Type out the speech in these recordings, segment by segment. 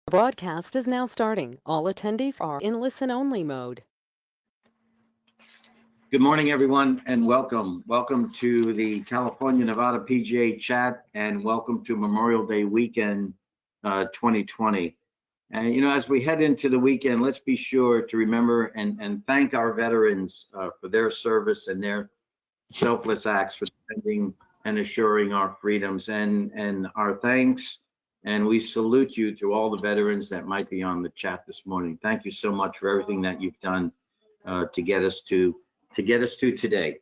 Broadcast is now starting. All attendees are in listen-only mode. Good morning, everyone, and welcome. Welcome to the California Nevada PGA Chat, and welcome to Memorial Day weekend 2020. And as we head into the weekend, let's be sure to remember and thank our veterans for their service and their selfless acts for defending and assuring our freedoms. And our thanks, and we salute you to all the veterans that might be on the chat this morning. Thank you so much for everything that you've done to get us to today.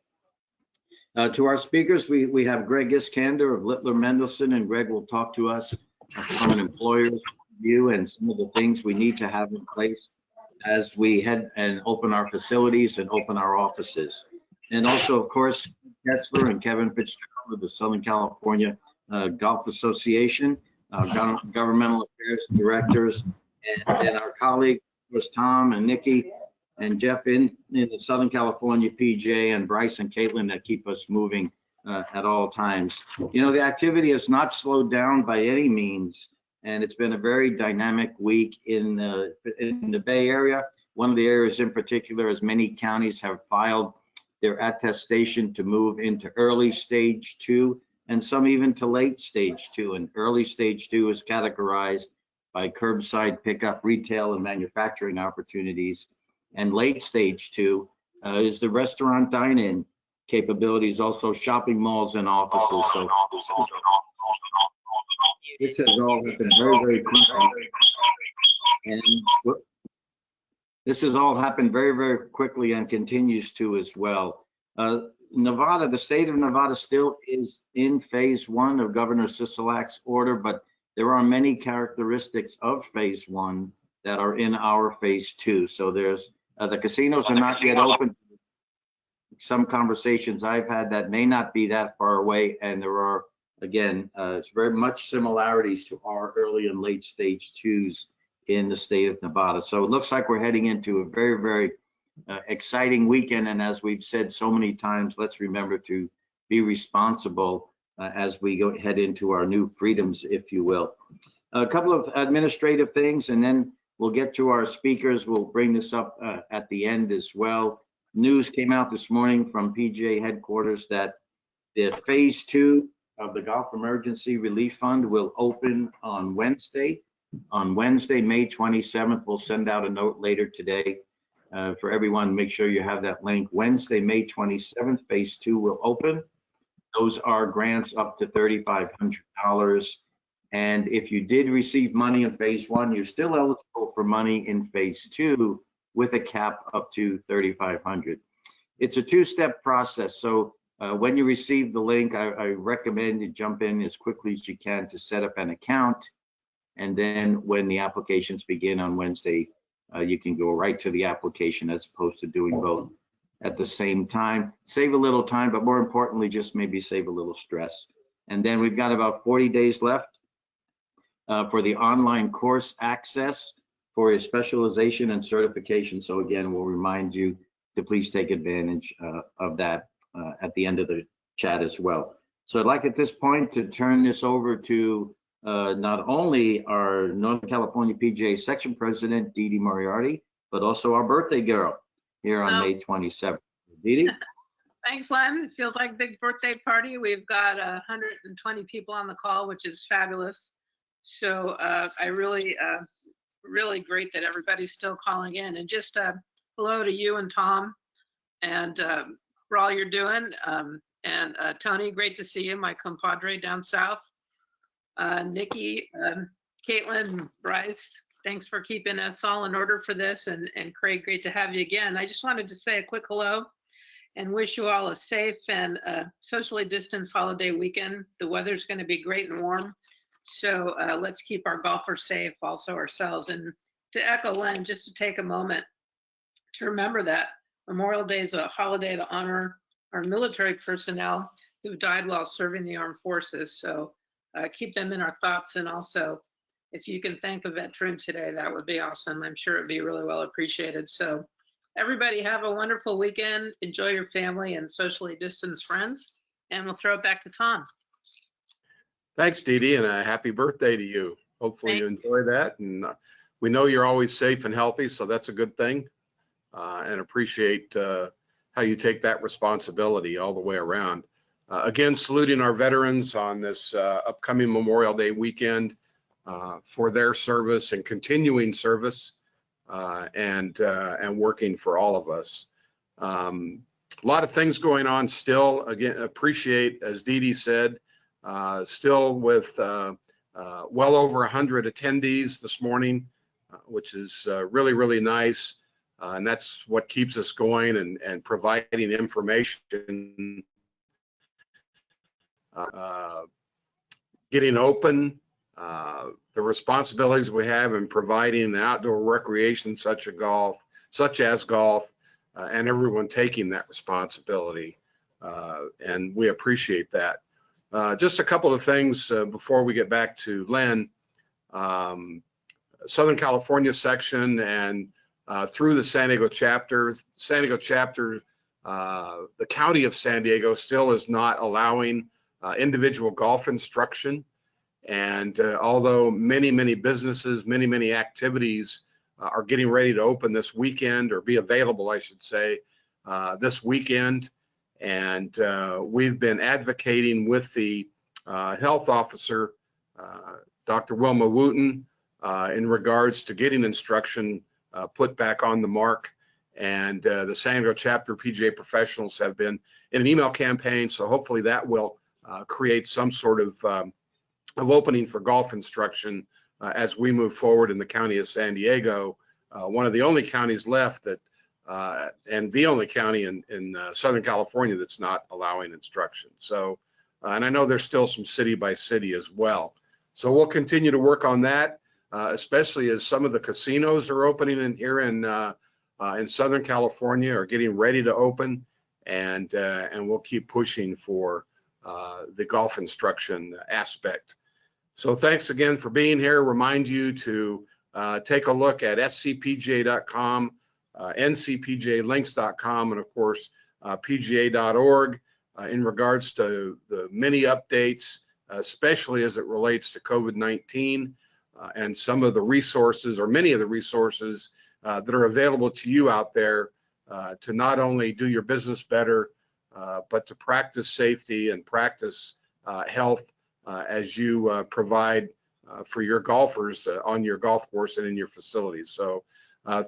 To our speakers, we have Greg Iskander of Littler Mendelson, and Greg will talk to us from an employer's view and some of the things we need to have in place as we head and open our facilities and open our offices. And also, of course, Kessler and Kevin Fitzgerald of the Southern California Golf Association, governmental affairs directors, and our colleague, of course, Tom and Nikki and Jeff in the Southern California PGA, and Bryce and Caitlin that keep us moving at all times. The activity has not slowed down by any means, and it's been a very dynamic week in the Bay Area. One of the areas in particular, as many counties have filed their attestation to move into early stage 2, and some even to late stage 2. And early stage 2 is categorized by curbside pickup, retail, and manufacturing opportunities. And late stage 2 is the restaurant dine-in capabilities, also shopping malls and offices. So this has all happened very, very quickly. And this has all happened very, very quickly and continues to as well. Nevada, the state of Nevada still is in phase 1 of Governor Sisolak's order, but there are many characteristics of phase 1 that are in our phase 2. So there's the casinos are not yet open. Some conversations I've had that may not be that far away, and there are, again, it's very much similarities to our early and late stage 2s in the state of Nevada. So it looks like we're heading into a very, very exciting weekend. And as we've said so many times, let's remember to be responsible as we head into our new freedoms, if you will. A couple of administrative things, and then we'll get to our speakers. We'll bring this up at the end as well. News came out this morning from PGA headquarters that the phase 2 of the Golf Emergency Relief Fund will open on Wednesday. On Wednesday, May 27th, we'll send out a note later today for everyone. Make sure you have that link. Wednesday, May 27th, phase 2 will open. Those are grants up to $3,500. And if you did receive money in phase 1, you're still eligible for money in phase 2 with a cap up to $3,500. It's a 2-step process. So when you receive the link, I recommend you jump in as quickly as you can to set up an account. And then when the applications begin on Wednesday, you can go right to the application as opposed to doing both at the same time. Save a little time, but more importantly, just maybe save a little stress. And then we've got about 40 days left for the online course access for a specialization and certification. So again, we'll remind you to please take advantage of that at the end of the chat as well. So I'd like at this point to turn this over to not only our Northern California PGA section president, Dee Dee Moriarty, but also our birthday girl here on May 27th. Dee Dee? Thanks, Len. It feels like a big birthday party. We've got 120 people on the call, which is fabulous. So I really great that everybody's still calling in. And just hello to you and Tom, and for all you're doing. And Tony, great to see you, my compadre down south. Nikki, Caitlin, Bryce, thanks for keeping us all in order for this. And Craig, great to have you again. I just wanted to say a quick hello and wish you all a safe and socially distanced holiday weekend. The weather's going to be great and warm. So let's keep our golfers safe, also ourselves. And to echo Len, just to take a moment to remember that Memorial Day is a holiday to honor our military personnel who died while serving the armed forces. So keep them in our thoughts. And also, if you can thank a veteran today, that would be awesome. I'm sure it'd be really well appreciated. So everybody have a wonderful weekend. Enjoy your family and socially distanced friends. And we'll throw it back to Tom. Thanks, Dee Dee, and a happy birthday to you. hopefully you enjoy that. And we know you're always safe and healthy, so that's a good thing. And appreciate how you take that responsibility all the way around. Again, saluting our veterans on this upcoming Memorial Day weekend for their service and continuing service and working for all of us. A lot of things going on still. Again, appreciate, as Dee Dee said, still with well over 100 attendees this morning, which is really, really nice. And that's what keeps us going and providing information, getting open, the responsibilities we have in providing outdoor recreation such as golf, and everyone taking that responsibility. And we appreciate that. Just a couple of things before we get back to Len. Southern California section and through the San Diego chapter. The county of San Diego still is not allowing individual golf instruction. And although many businesses, many activities are getting ready to open this weekend, or be available, I should say, this weekend. And we've been advocating with the health officer, Dr. Wilma Wooten, in regards to getting instruction put back on the mark. And the San Diego chapter PGA professionals have been in an email campaign, so hopefully that will create some sort of opening for golf instruction as we move forward in the county of San Diego, one of the only counties left that, and the only county in Southern California that's not allowing instruction. So, and I know there's still some city by city as well. So we'll continue to work on that, especially as some of the casinos are opening here in Southern California, are getting ready to open, and we'll keep pushing for the golf instruction aspect. So thanks again for being here. Remind you to take a look at scpga.com, ncpjlinks.com, and of course pga.org in regards to the many updates, especially as it relates to COVID-19 and some of the resources, or many of the resources that are available to you out there to not only do your business better, but to practice safety and practice health as you provide for your golfers on your golf course and in your facilities. So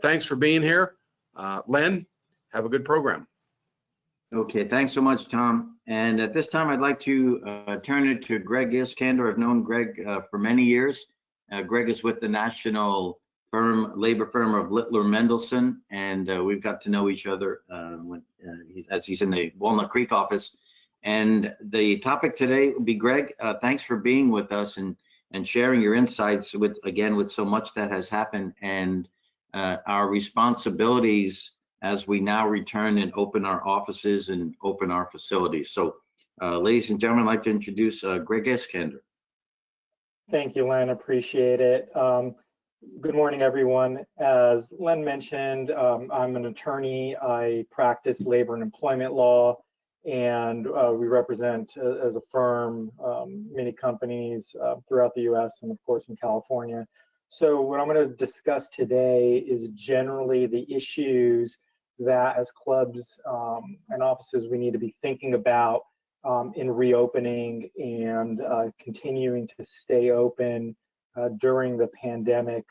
thanks for being here. Len, have a good program. Okay, thanks so much, Tom. And at this time, I'd like to turn it to Greg Iskander. I've known Greg for many years. Greg is with the national labor firm of Littler Mendelson, and we've got to know each other as he's in the Walnut Creek office. And the topic today will be, Greg, thanks for being with us and sharing your insights with so much that has happened, and our responsibilities as we now return and open our offices and open our facilities. So ladies and gentlemen, I'd like to introduce Greg Eskender. Thank you, Len, appreciate it. Good morning, everyone. As Len mentioned, I'm an attorney. I practice labor and employment law, and we represent, as a firm, many companies throughout the US and of course in California. So what I'm going to discuss today is generally the issues that as clubs and offices we need to be thinking about in reopening and continuing to stay open during the pandemic.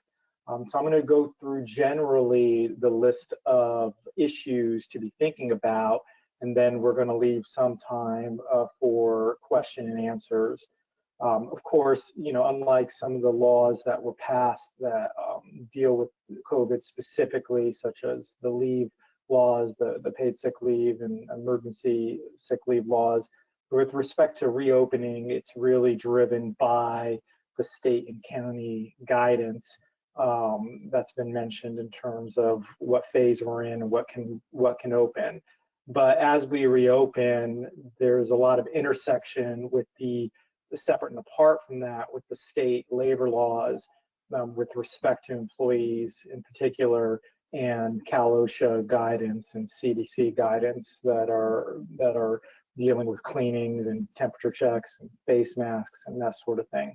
So I'm going to go through generally the list of issues to be thinking about, and then we're going to leave some time for question and answers. Of course, unlike some of the laws that were passed that deal with COVID specifically, such as the leave laws, the paid sick leave and emergency sick leave laws, with respect to reopening, it's really driven by the state and county guidance that's been mentioned in terms of what phase we're in and what can open. But as we reopen, there's a lot of intersection with the separate and apart from that with the state labor laws with respect to employees in particular, and Cal OSHA guidance and CDC guidance that are dealing with cleanings and temperature checks and face masks and that sort of thing.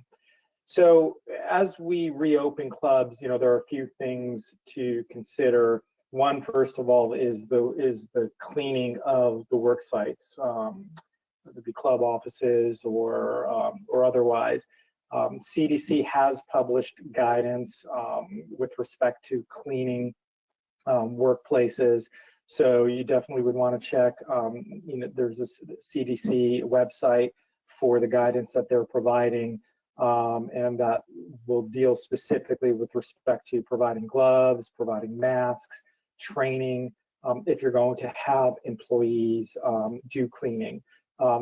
So as we reopen clubs, there are a few things to consider. One, first of all, is the cleaning of the work sites, whether it be club offices or otherwise. CDC has published guidance with respect to cleaning workplaces. So you definitely would want to check. There's this CDC website for the guidance that they're providing, and that will deal specifically with respect to providing gloves, providing masks, training, if you're going to have employees do cleaning.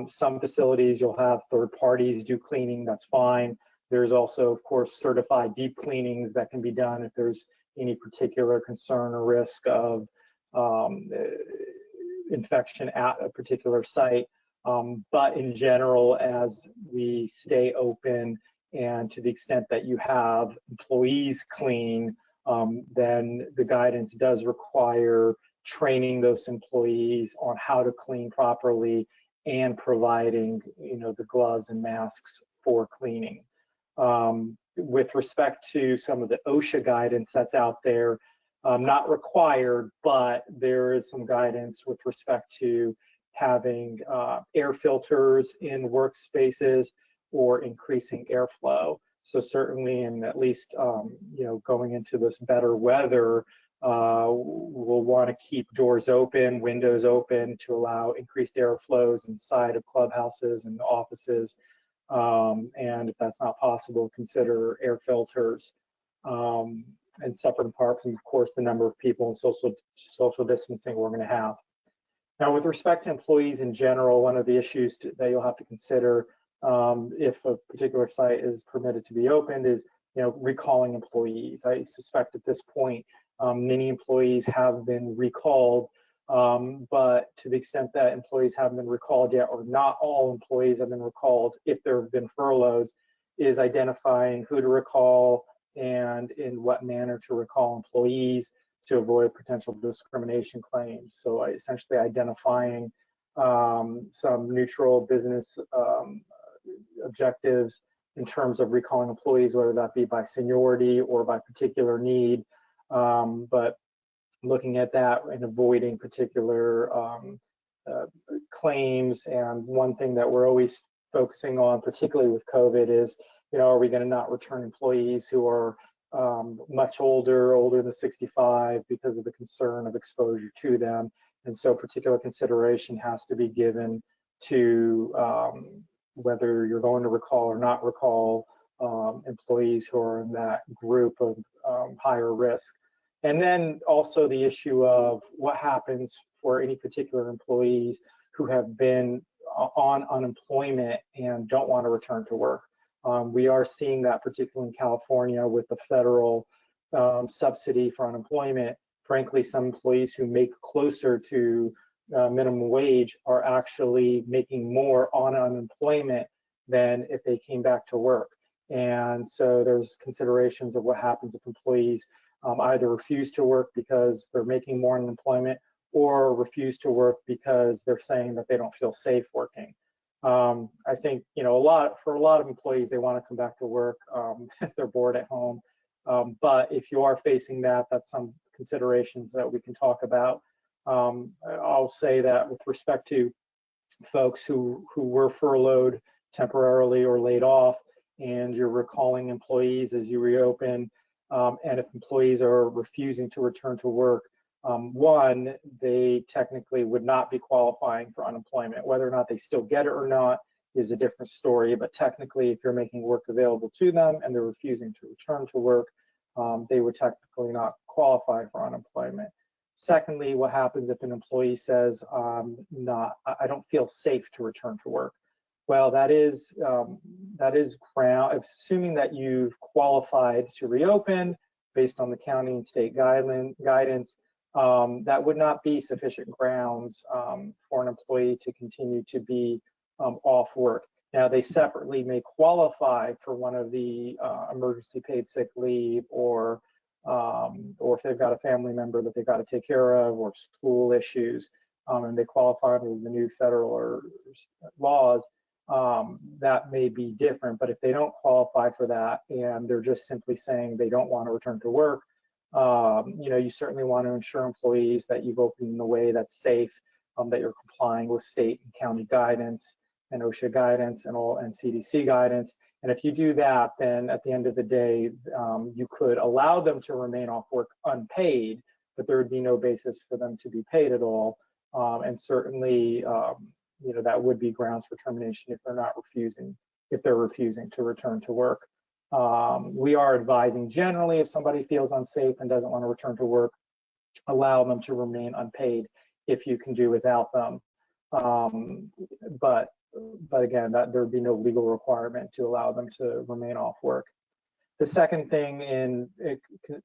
Some facilities you'll have third parties do cleaning, that's fine. There's also, of course, certified deep cleanings that can be done if there's any particular concern or risk of infection at a particular site. But in general, as we stay open and to the extent that you have employees clean, then the guidance does require training those employees on how to clean properly and providing, the gloves and masks for cleaning. With respect to some of the OSHA guidance that's out there, not required, but there is some guidance with respect to having air filters in workspaces or increasing airflow. So certainly, and at least going into this better weather, we'll want to keep doors open, windows open to allow increased airflows inside of clubhouses and offices. And if that's not possible, consider air filters. And separate apart from, of course, the number of people and social distancing we're going to have. Now, with respect to employees in general, one of the issues that you'll have to consider if a particular site is permitted to be opened is, recalling employees. I suspect at this point, many employees have been recalled, but to the extent that employees haven't been recalled yet, or not all employees have been recalled, if there have been furloughs, is identifying who to recall and in what manner to recall employees to avoid potential discrimination claims. So essentially identifying some neutral business objectives in terms of recalling employees, whether that be by seniority or by particular need, but looking at that and avoiding particular claims. And one thing that we're always focusing on, particularly with COVID, is, are we going to not return employees who are much older than 65 because of the concern of exposure to them? And so particular consideration has to be given to whether you're going to recall or not recall employees who are in that group of higher risk. And then also the issue of what happens for any particular employees who have been on unemployment and don't want to return to work. We are seeing that particularly in California with the federal subsidy for unemployment. Frankly, some employees who make closer to minimum wage are actually making more on unemployment than if they came back to work. And so there's considerations of what happens if employees either refuse to work because they're making more on unemployment, or refuse to work because they're saying that they don't feel safe working. I think, for a lot of employees, they want to come back to work if they're bored at home. But if you are facing that, that's some considerations that we can talk about. I'll say that with respect to folks who were furloughed temporarily or laid off, and you're recalling employees as you reopen, and if employees are refusing to return to work, one, they technically would not be qualifying for unemployment. Whether or not they still get it or not is a different story, but technically, if you're making work available to them and they're refusing to return to work, they would technically not qualify for unemployment. Secondly, what happens if an employee says, I don't feel safe to return to work? Well, that is ground, assuming that you've qualified to reopen based on the county and state guidance, that would not be sufficient grounds for an employee to continue to be off work. Now, they separately may qualify for one of the emergency paid sick leave, or if they've got a family member that they've got to take care of, or school issues, and they qualify under the new federal laws. that may be different. But if they don't qualify for that and they're just simply saying they don't want to return to work, you certainly want to ensure employees that you've opened in a way that's safe, that you're complying with state and county guidance and OSHA guidance and CDC guidance. And if you do that, then at the end of the day, you could allow them to remain off work unpaid, but there would be no basis for them to be paid at all. And certainly, that would be grounds for termination if they're refusing to return to work. We are advising generally if somebody feels unsafe and doesn't want to return to work, allow them to remain unpaid if you can do without them. But again, there would be no legal requirement to allow them to remain off work. The second thing in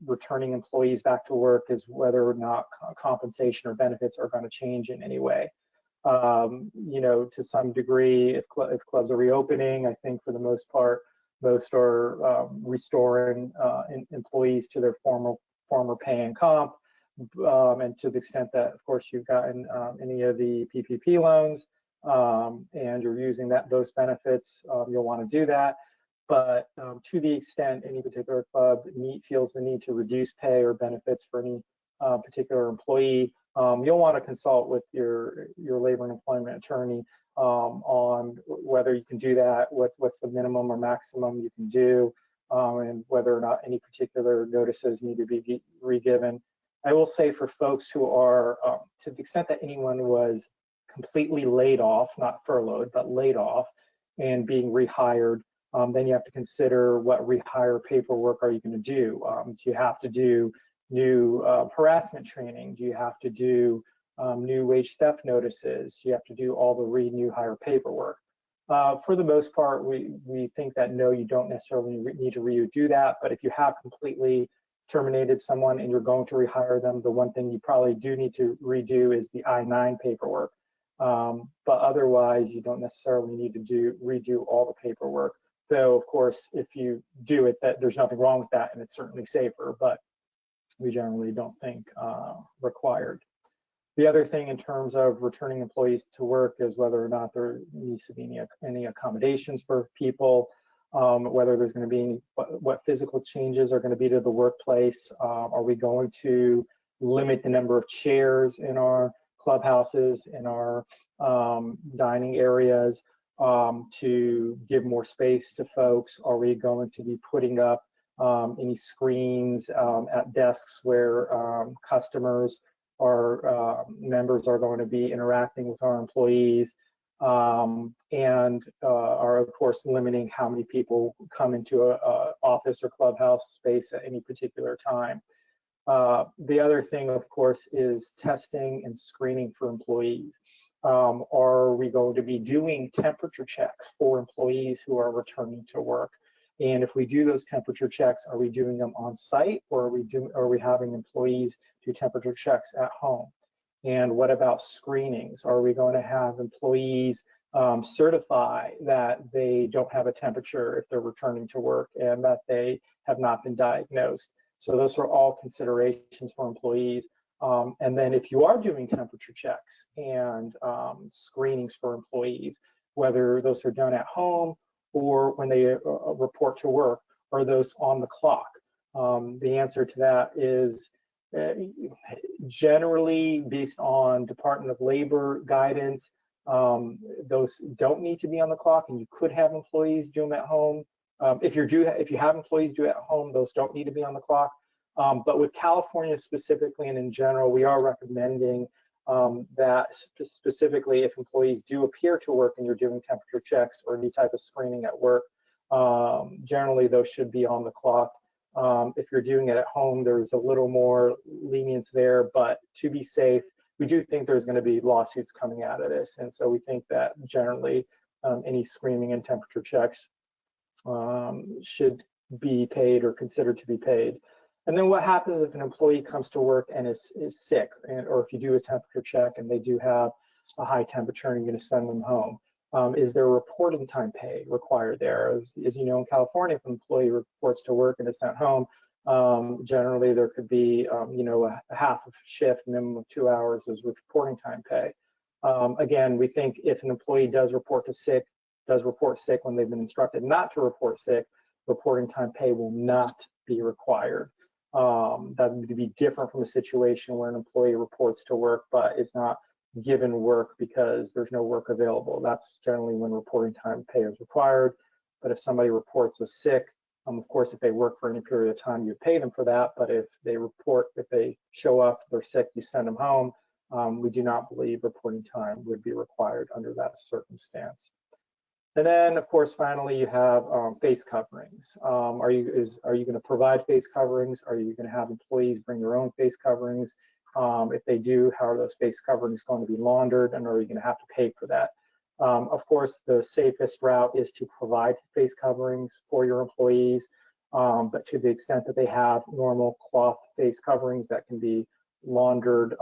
returning employees back to work is whether or not compensation or benefits are going to change in any way. To some degree, if clubs are reopening, I think for the most part, most are restoring employees to their former pay and comp. And to the extent that, of course, you've gotten any of the PPP loans and you're using those benefits, you'll want to do that. But to the extent any particular club feels the need to reduce pay or benefits for any particular employee, you'll want to consult with your labor and employment attorney on whether you can do that, what's the minimum or maximum you can do, and whether or not any particular notices need to be re-given. I will say for folks who are, to the extent that anyone was completely laid off, not furloughed, but laid off and being rehired, then you have to consider what rehire paperwork are you going to do. Do you have to do new harassment training? Do you have to do new wage theft notices? Do you have to do all the new hire paperwork? For the most part, we think that no, you don't necessarily need to redo that. But if you have completely terminated someone and you're going to rehire them, the one thing you probably do need to redo is the I-9 paperwork. But otherwise, you don't necessarily need to redo all the paperwork. Though, of course, if you do it, there's nothing wrong with that, and it's certainly safer, but we generally don't think required. The other thing in terms of returning employees to work is whether or not there needs to be any accommodations for people, whether there's going to be what physical changes are going to be to the workplace. Are we going to limit the number of chairs in our clubhouses, in our dining areas, to give more space to folks? Are we going to be putting up any screens at desks where customers or members are going to be interacting with our employees, and are of course limiting how many people come into a office or clubhouse space at any particular time. The other thing, of course, is testing and screening for employees. Are we going to be doing temperature checks for employees who are returning to work? And if we do those temperature checks, are we doing them on site, or are we having employees do temperature checks at home? And what about screenings? Are we going to have employees certify that they don't have a temperature if they're returning to work and that they have not been diagnosed? So those are all considerations for employees. And then if you are doing temperature checks and screenings for employees, whether those are done at home or when they report to work, are those on the clock? The answer to that is generally based on Department of Labor guidance, those don't need to be on the clock, and you could have employees do them at home. If you have employees do it at home, those don't need to be on the clock. But with California specifically and in general, we are recommending that specifically if employees do appear to work and you're doing temperature checks or any type of screening at work, generally those should be on the clock. If you're doing it at home, there's a little more lenience there, but to be safe, we do think there's going to be lawsuits coming out of this. And so we think that generally any screening and temperature checks should be paid or considered to be paid. And then what happens if an employee comes to work and is sick, or if you do a temperature check and they do have a high temperature and you're going to send them home? Is there reporting time pay required there? As you know, in California, if an employee reports to work and is sent home, generally there could be a half of shift, minimum of 2 hours as reporting time pay. Again, we think if an employee does report to sick, does report sick when they've been instructed not to report sick, reporting time pay will not be required. That would be different from a situation where an employee reports to work but is not given work because there's no work available. That's generally when reporting time pay is required. But if somebody reports as sick, of course, if they work for any period of time, you pay them for that. But if they show up, they're sick, you send them home. We do not believe reporting time would be required under that circumstance. And then, of course, finally, you have face coverings. Are you going to provide face coverings? Are you going to have employees bring their own face coverings? If they do, how are those face coverings going to be laundered, and are you going to have to pay for that? Of course, the safest route is to provide face coverings for your employees, but to the extent that they have normal cloth face coverings that can be laundered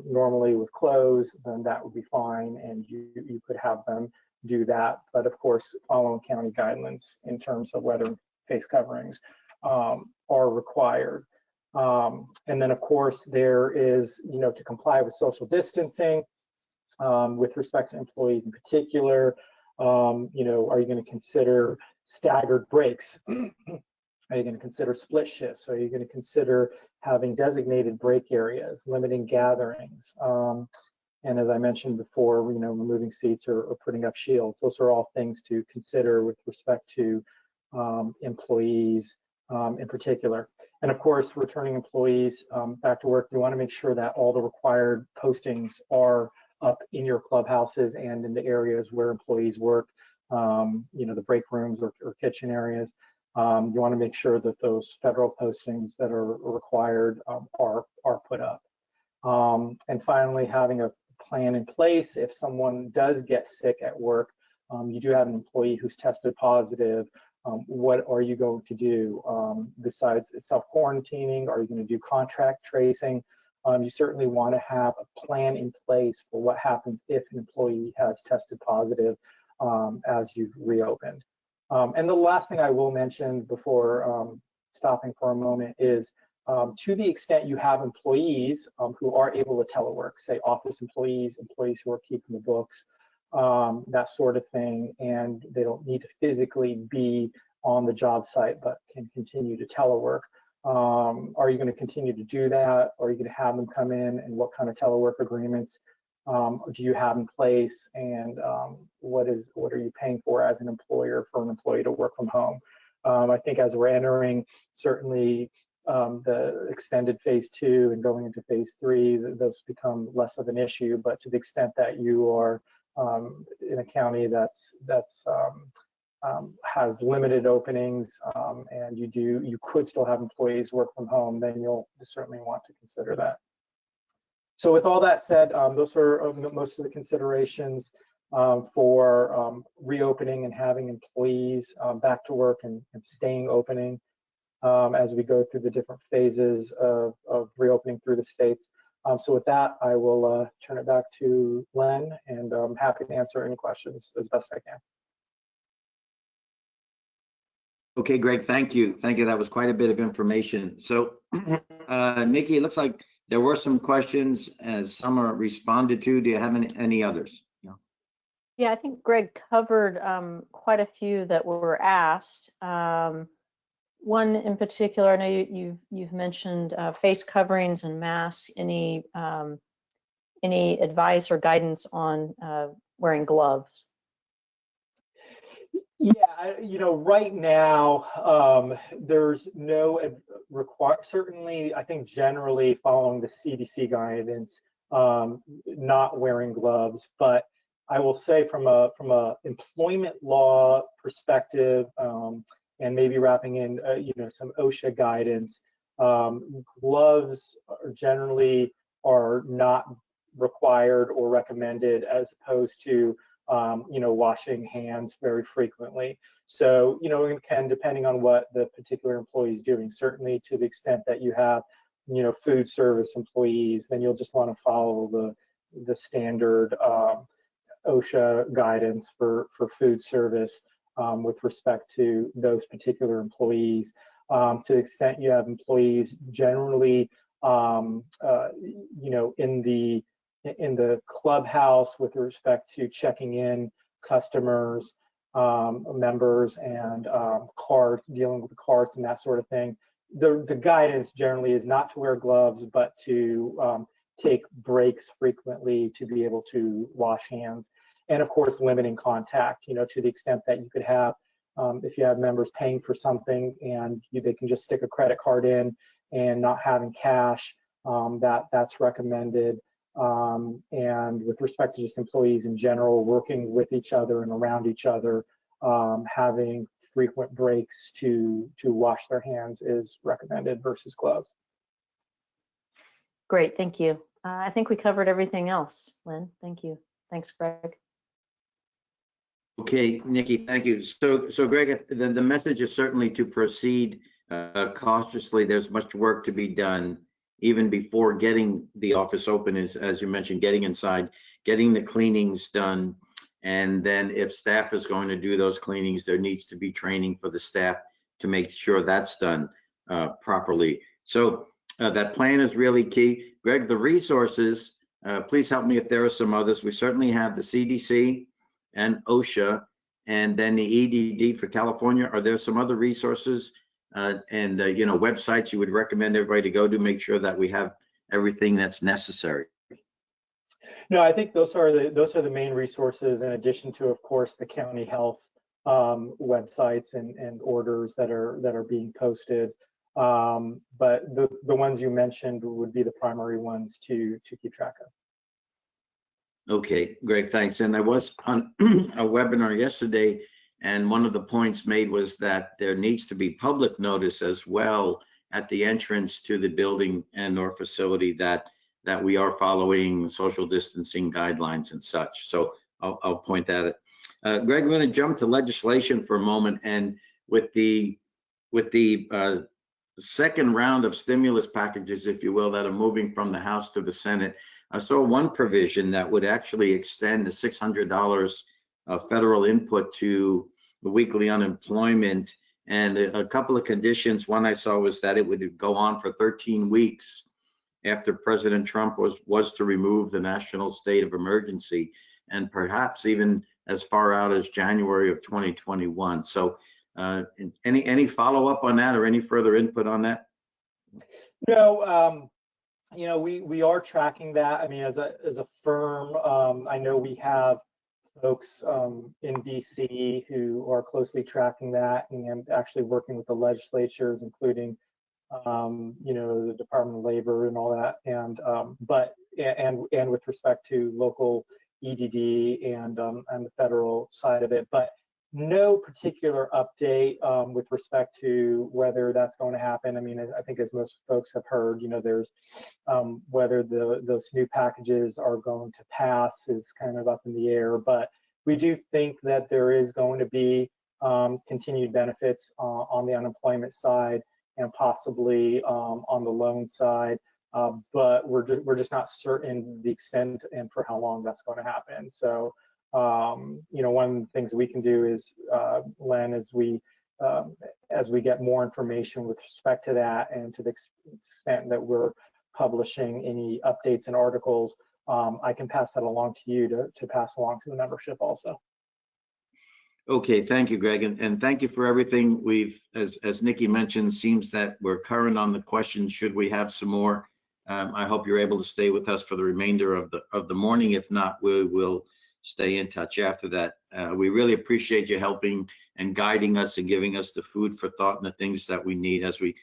normally with clothes, then that would be fine, and you could have them do that. But of course, following county guidelines in terms of whether face coverings are required. And then, of course, there is, to comply with social distancing. With respect to employees in particular, are you going to consider staggered breaks? Are you going to consider split shifts? Are you going to consider having designated break areas, limiting gatherings? And as I mentioned before, removing seats or putting up shields. Those are all things to consider with respect to employees in particular. And of course, returning employees back to work, you want to make sure that all the required postings are up in your clubhouses and in the areas where employees work, the break rooms or kitchen areas. You want to make sure that those federal postings that are required are put up. And finally, having a plan in place if someone does get sick at work, you do have an employee who's tested positive. What are you going to do besides self-quarantining? Are you going to do contact tracing? You certainly want to have a plan in place for what happens if an employee has tested positive as you've reopened. And the last thing I will mention before stopping for a moment is to the extent you have employees who are able to telework, say office employees, employees who are keeping the books, that sort of thing, and they don't need to physically be on the job site but can continue to telework. Are you going to continue to do that? Are you going to have them come in, and what kind of telework agreements do you have in place? And what are you paying for as an employer for an employee to work from home? I think as we're entering certainly the extended phase 2 and going into phase 3, those become less of an issue. But to the extent that you are in a county that's has limited openings, and you could still have employees work from home, then you'll certainly want to consider that. So with all that said, those are most of the considerations for reopening and having employees back to work and staying opening as we go through the different phases of reopening through the states. So with that, I will turn it back to Len, and I'm happy to answer any questions as best I can. Okay, Greg, thank you. Thank you. That was quite a bit of information. So, Nikki, it looks like there were some questions, as some are responded to. Do you have any others? Yeah, I think Greg covered quite a few that were asked. One in particular, I know you've mentioned face coverings and masks. Any advice or guidance on wearing gloves? Yeah, right now there's no certainly, I think generally following the CDC guidance, not wearing gloves. But I will say from a employment law perspective, and maybe wrapping in some OSHA guidance, gloves generally are not required or recommended, as opposed to washing hands very frequently. So, depending on what the particular employee is doing, certainly to the extent that you have, food service employees, then you'll just want to follow the standard OSHA guidance for food service with respect to those particular employees. To the extent you have employees generally, in the clubhouse with respect to checking in customers, members and dealing with the carts and that sort of thing. The guidance generally is not to wear gloves, but to take breaks frequently to be able to wash hands. And of course, limiting contact, to the extent that you could have, if you have members paying for something and they can just stick a credit card in and not having cash, that's recommended. And with respect to just employees in general, working with each other and around each other, having frequent breaks to wash their hands is recommended versus gloves. Great, thank you. I think we covered everything else, Lynn. Thank you. Thanks, Greg. Okay, Nikki, thank you. So Greg, the message is certainly to proceed cautiously. There's much work to be done even before getting the office open, as you mentioned, getting inside, getting the cleanings done. And then if staff is going to do those cleanings, there needs to be training for the staff to make sure that's done properly. So that plan is really key. Greg, the resources, please help me if there are some others. We certainly have the CDC and OSHA, and then the EDD for California. Are there some other resources and websites you would recommend everybody to go to make sure that we have everything that's necessary? No, I think those are the main resources, in addition to, of course, the county health websites and orders that are being posted. But the ones you mentioned would be the primary ones to keep track of. Okay, great, thanks. And I was on a webinar yesterday, and one of the points made was that there needs to be public notice as well at the entrance to the building and or facility that we are following social distancing guidelines and such. So I'll point that out. Greg, I'm going to jump to legislation for a moment, and with the second round of stimulus packages, if you will, that are moving from the House to the Senate, I saw one provision that would actually extend the $600 federal input to the weekly unemployment, and a couple of conditions. One I saw was that it would go on for 13 weeks after President Trump was to remove the national state of emergency, and perhaps even as far out as January of 2021. So any follow-up on that or any further input on that? No, we are tracking that. I mean, as a firm, I know we have folks in DC who are closely tracking that and actually working with the legislatures, including the Department of Labor and all that, and with respect to local EDD and the federal side of it, but no particular update with respect to whether that's going to happen. I mean, I think as most folks have heard, there's whether those new packages are going to pass is kind of up in the air, but we do think that there is going to be continued benefits on the unemployment side and possibly on the loan side, but we're just not certain the extent and for how long that's going to happen. So one of the things we can do is, Len, as we get more information with respect to that, and to the extent that we're publishing any updates and articles, I can pass that along to you to pass along to the membership also. Okay, thank you, Greg, and thank you for everything. We've, as Nikki mentioned, seems that we're current on the questions. Should we have some more? I hope you're able to stay with us for the remainder of the morning. If not, we will stay in touch after that. We really appreciate you helping and guiding us and giving us the food for thought and the things that we need as we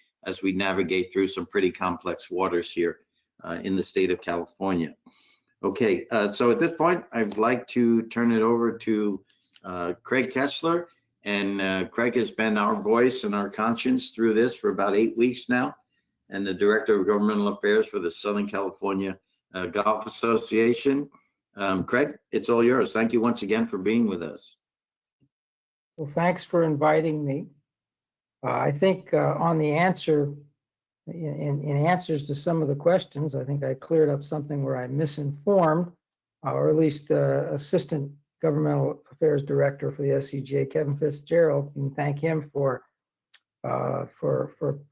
navigate through some pretty complex waters here in the state of California. Okay, so at this point, I'd like to turn it over to Craig Kessler. And Craig has been our voice and our conscience through this for about 8 weeks now, and the Director of Governmental Affairs for the Southern California Golf Association. Craig, it's all yours. Thank you once again for being with us. Well, thanks for inviting me. I think on the answer, in answers to some of the questions, I think I cleared up something where I misinformed, or at least Assistant Governmental Affairs Director for the SCGA, Kevin Fitzgerald, and thank him for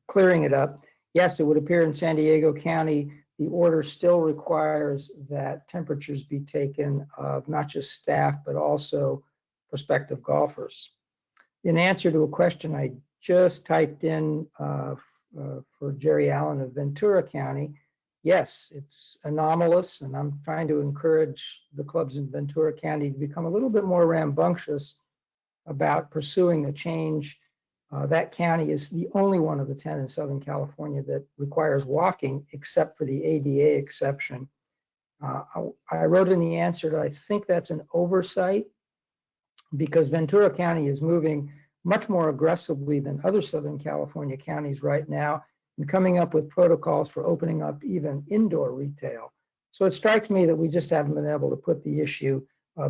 clearing it up. Yes, it would appear in San Diego County, the order still requires that temperatures be taken of not just staff, but also prospective golfers. In answer to a question I just typed in for Jerry Allen of Ventura County, yes, it's anomalous, and I'm trying to encourage the clubs in Ventura County to become a little bit more rambunctious about pursuing a change. That county is the only one of the 10 in Southern California that requires walking, except for the ADA exception. I wrote in the answer that I think that's an oversight, because Ventura County is moving much more aggressively than other Southern California counties right now, and coming up with protocols for opening up even indoor retail. So it strikes me that we just haven't been able to put the issue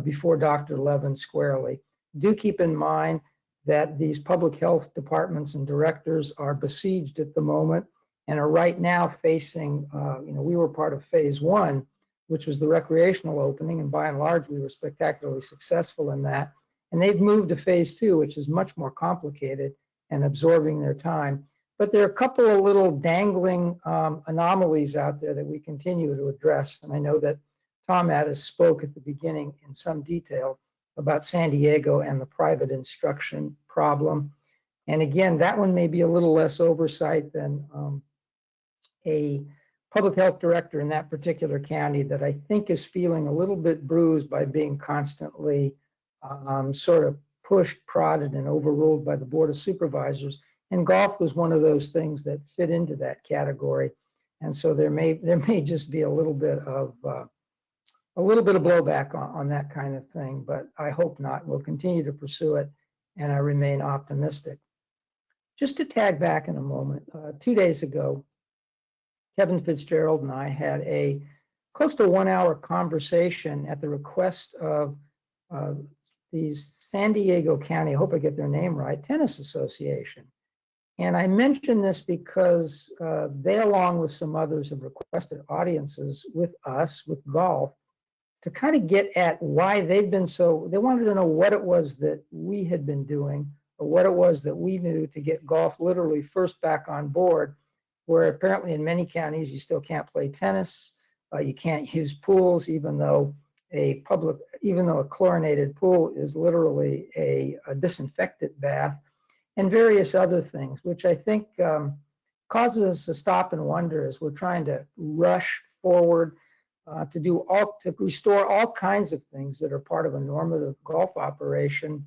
before Dr. Levin squarely. Do keep in mind that these public health departments and directors are besieged at the moment and are right now facing, we were part of phase 1, which was the recreational opening, and by and large, we were spectacularly successful in that. And they've moved to phase 2, which is much more complicated and absorbing their time. But there are a couple of little dangling anomalies out there that we continue to address. And I know that Tom Addis spoke at the beginning in some detail about San Diego and the private instruction problem. And again, that one may be a little less oversight than a public health director in that particular county that I think is feeling a little bit bruised by being constantly sort of pushed, prodded, and overruled by the Board of Supervisors. And golf was one of those things that fit into that category. And so there may just be a little bit of blowback on that kind of thing, but I hope not. We'll continue to pursue it, and I remain optimistic. Just to tag back in a moment, 2 days ago, Kevin Fitzgerald and I had a close to 1 hour conversation at the request of the San Diego County, I hope I get their name right, Tennis Association. And I mention this because they, along with some others, have requested audiences with us, with golf, to kind of get at why they've been so, they wanted to know what it was that we had been doing, or what it was that we knew to get golf literally first back on board, where apparently in many counties you still can't play tennis, you can't use pools, even though a chlorinated pool is literally a disinfectant bath, and various other things, which I think causes us to stop and wonder as we're trying to rush forward to restore all kinds of things that are part of a normative golf operation.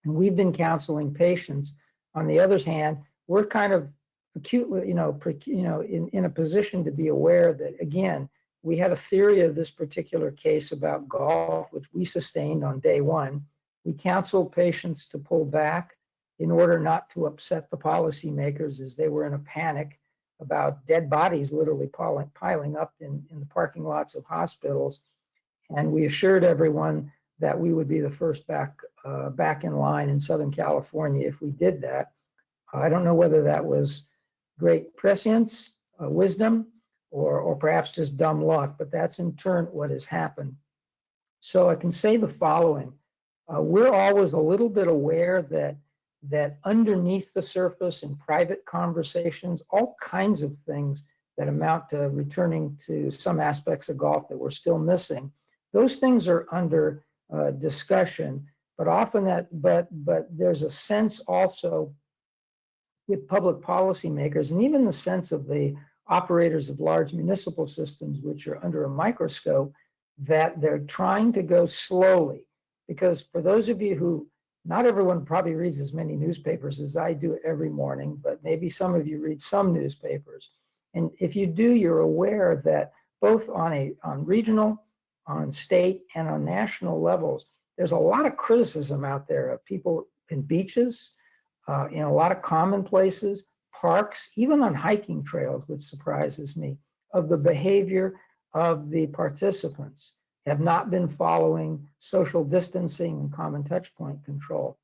And we've been counseling patients. On the other hand, we're kind of acutely, in a position to be aware that, again, we had a theory of this particular case about golf, which we sustained on day 1. We counseled patients to pull back in order not to upset the policymakers as they were in a panic about dead bodies literally piling up in the parking lots of hospitals. And we assured everyone that we would be the first back in line in Southern California if we did that. I don't know whether that was great prescience, wisdom, or perhaps just dumb luck, but that's in turn what has happened. So I can say the following. We're always a little bit aware that underneath the surface in private conversations, all kinds of things that amount to returning to some aspects of golf that we're still missing. Those things are under discussion, but often but there's a sense also with public policymakers, and even the sense of the operators of large municipal systems, which are under a microscope, that they're trying to go slowly. Because for those of you who, not everyone probably reads as many newspapers as I do every morning, but maybe some of you read some newspapers. And if you do, you're aware that both on regional, on state, and on national levels, there's a lot of criticism out there of people in beaches, in a lot of common places, parks, even on hiking trails, which surprises me, of the behavior of the participants, have not been following social distancing and common touch point control.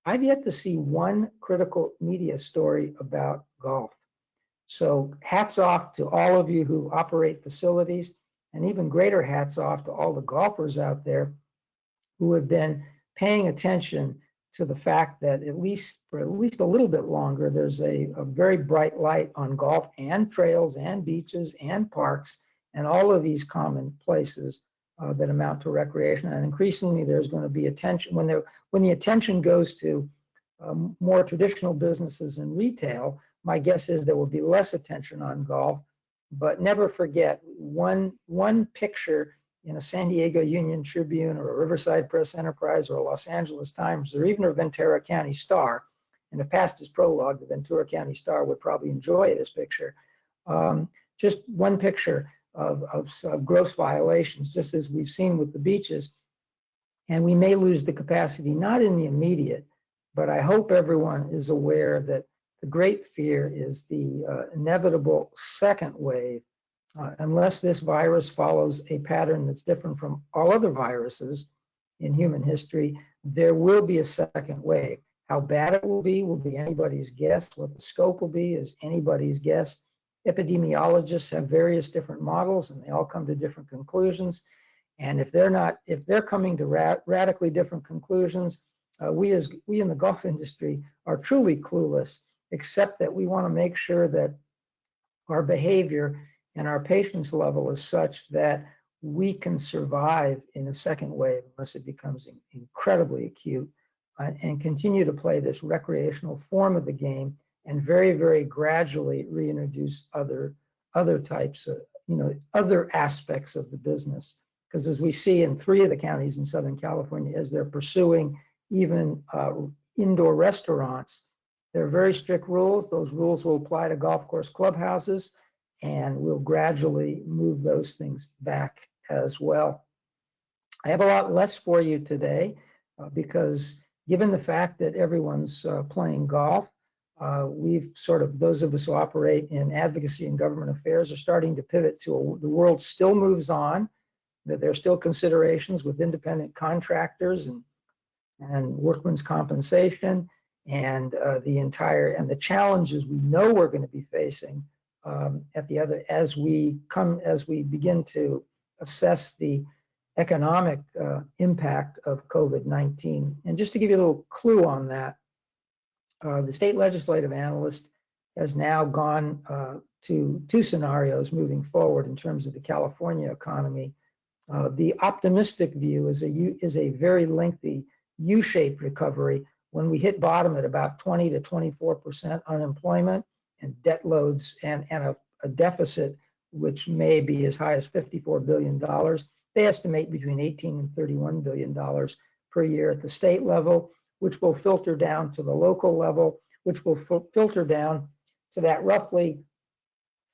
I've yet to see one critical media story about golf. So hats off to all of you who operate facilities, and even greater hats off to all the golfers out there who have been paying attention to the fact that for at least a little bit longer, there's a very bright light on golf and trails and beaches and parks and all of these common places that amount to recreation. And increasingly, there's going to be attention when the attention goes to more traditional businesses and retail. My guess is there will be less attention on golf. But never forget, one picture in a San Diego Union Tribune or a Riverside Press Enterprise or a Los Angeles Times or even a Ventura County Star, in the past as prologue, the Ventura County Star would probably enjoy this picture. Just one picture of gross violations, just as we've seen with the beaches. And we may lose the capacity, not in the immediate, but I hope everyone is aware that the great fear is the inevitable second wave. Unless this virus follows a pattern that's different from all other viruses in human history, there will be a second wave. How bad it will be anybody's guess. What the scope will be is anybody's guess. Epidemiologists have various different models and they all come to different conclusions. And if they're coming to radically different conclusions, we in the golf industry are truly clueless, except that we want to make sure that our behavior and our patience level is such that we can survive in a second wave unless it becomes incredibly acute, and continue to play this recreational form of the game and very, very gradually reintroduce other types of, other aspects of the business. Because as we see in 3 of the counties in Southern California, as they're pursuing even indoor restaurants, there are very strict rules. Those rules will apply to golf course clubhouses, and we'll gradually move those things back as well. I have a lot less for you today because given the fact that everyone's playing golf, we've those of us who operate in advocacy and government affairs are starting to pivot to the world still moves on, that there are still considerations with independent contractors and workman's compensation and the challenges we know we're going to be facing as we begin to assess the economic impact of COVID-19. And just to give you a little clue on that, the state legislative analyst has now gone to 2 scenarios moving forward in terms of the California economy. The optimistic view is a very lengthy U-shaped recovery when we hit bottom at about 20 to 24% unemployment and debt loads and a deficit which may be as high as $54 billion. They estimate between $18 and $31 billion per year at the state level, which will filter down to the local level, which will filter down to that roughly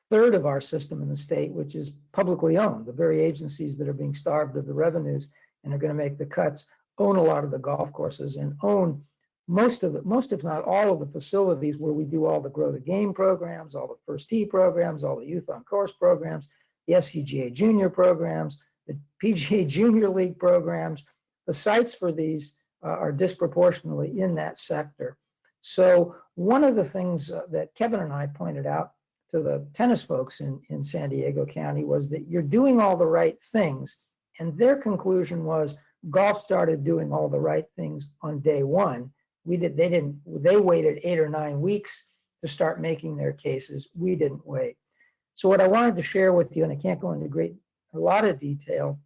third of our system in the state, which is publicly owned. The very agencies that are being starved of the revenues and are going to make the cuts own a lot of the golf courses and own most if not all of the facilities where we do all the Grow the Game programs, all the First Tee programs, all the Youth on Course programs, the SCGA Junior programs, the PGA Junior League programs. The sites for these are disproportionately in that sector. So one of the things that Kevin and I pointed out to the tennis folks in San Diego County was that you're doing all the right things. And their conclusion was golf started doing all the right things on day one. They waited 8 or 9 weeks to start making their cases. We didn't wait. So what I wanted to share with you, and I can't go into a lot of detail,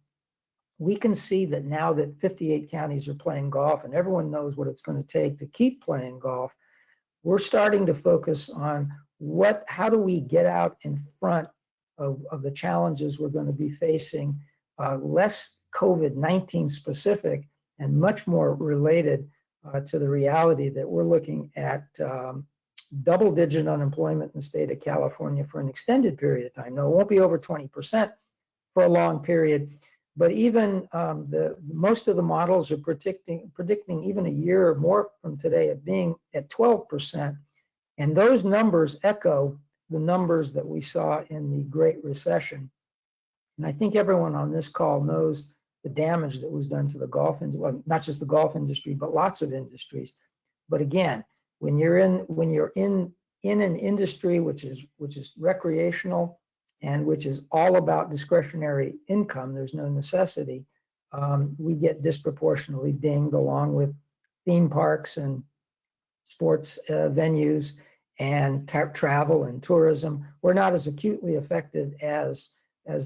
we can see that now that 58 counties are playing golf and everyone knows what it's going to take to keep playing golf, we're starting to focus on how do we get out in front of the challenges we're going to be facing, less COVID-19 specific and much more related to the reality that we're looking at double-digit unemployment in the state of California for an extended period of time. No, it won't be over 20% for a long period, but even most of the models are predicting even a year or more from today of being at 12%. And those numbers echo the numbers that we saw in the Great Recession. And I think everyone on this call knows the damage that was done to the golf industry, well, not just the golf industry, but lots of industries. But again, when you're in an industry which is recreational and which is all about discretionary income, there's no necessity, we get disproportionately dinged along with theme parks and sports venues and travel and tourism. We're not as acutely affected as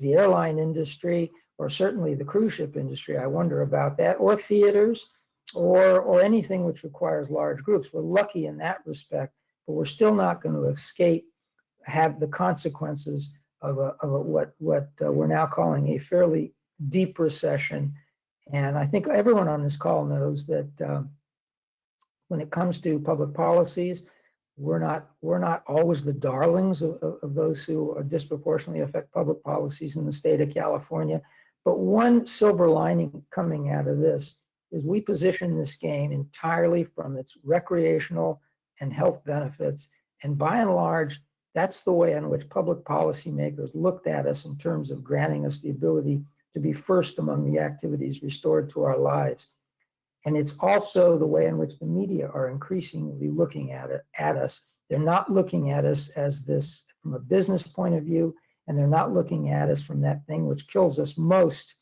the airline industry or certainly the cruise ship industry, I wonder about that, or theaters, or anything which requires large groups. We're lucky in that respect, but we're still not going to escape have the consequences of what we're now calling a fairly deep recession. And I think everyone on this call knows that when it comes to public policies, we're not always the darlings of those who are disproportionately affect public policies in the state of California. But one silver lining coming out of this is we position this game entirely from its recreational and health benefits. And by and large, that's the way in which public policymakers looked at us in terms of granting us the ability to be first among the activities restored to our lives. And it's also the way in which the media are increasingly looking at us. They're not looking at us as this from a business point of view, and they're not looking at us from that thing which kills us most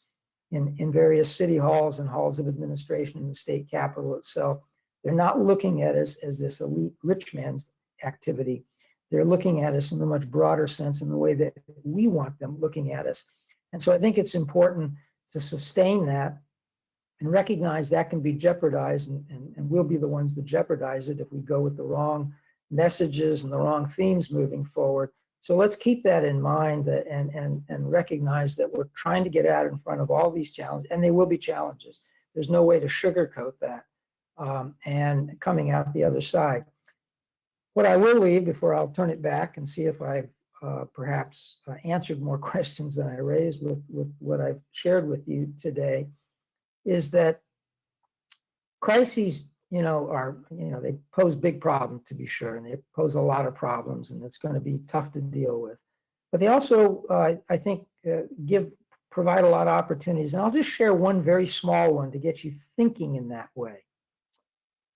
in various city halls and halls of administration in the state capitol itself. They're not looking at us as this elite rich man's activity. They're looking at us in a much broader sense in the way that we want them looking at us. And so I think it's important to sustain that and recognize that can be jeopardized, and we'll be the ones that jeopardize it if we go with the wrong messages and the wrong themes moving forward. So let's keep that in mind and recognize that we're trying to get out in front of all these challenges, and they will be challenges. There's no way to sugarcoat that, and coming out the other side. What I will leave before I'll turn it back and see if I've perhaps answered more questions than I raised with what I've shared with you today is that crises, they pose big problems, to be sure, and they pose a lot of problems, and it's going to be tough to deal with. But they also, I think, provide a lot of opportunities. And I'll just share one very small one to get you thinking in that way.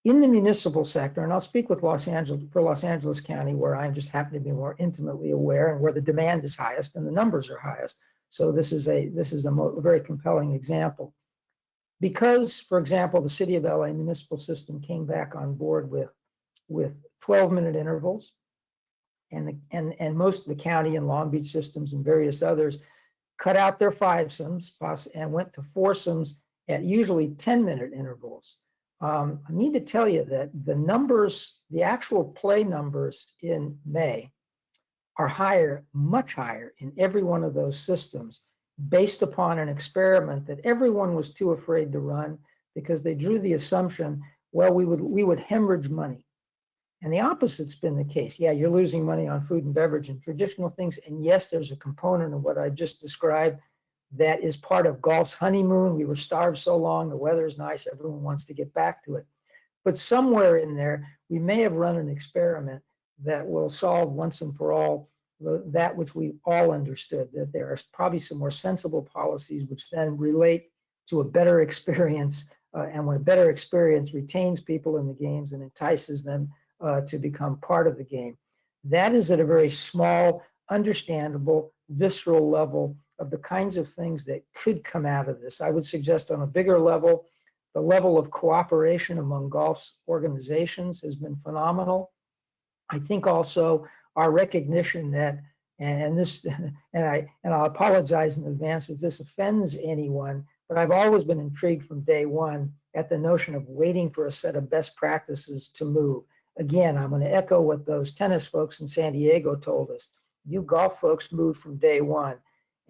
In the municipal sector, and I'll speak with Los Angeles County, where I just happen to be more intimately aware and where the demand is highest and the numbers are highest. So this is a very compelling example. Because, for example, the city of LA municipal system came back on board with 12-minute intervals, and most of the county and Long Beach systems and various others cut out their fivesomes and went to foursomes at usually 10-minute intervals. I need to tell you that the numbers, the actual play numbers in May are higher, much higher in every one of those systems, based upon an experiment that everyone was too afraid to run because they drew the assumption, well, we would hemorrhage money. And the opposite's been the case. Yeah, you're losing money on food and beverage and traditional things. And yes, there's a component of what I just described that is part of golf's honeymoon. We were starved so long, the weather is nice, everyone wants to get back to it. But somewhere in there, we may have run an experiment that will solve once and for all that which we all understood, that there are probably some more sensible policies which then relate to a better experience, and when a better experience retains people in the games and entices them to become part of the game. That is at a very small, understandable, visceral level of the kinds of things that could come out of this. I would suggest on a bigger level, the level of cooperation among golf's organizations has been phenomenal. I think also our recognition that, and I'll apologize in advance if this offends anyone, but I've always been intrigued from day one at the notion of waiting for a set of best practices to move. Again, I'm going to echo what those tennis folks in San Diego told us. You golf folks moved from day one.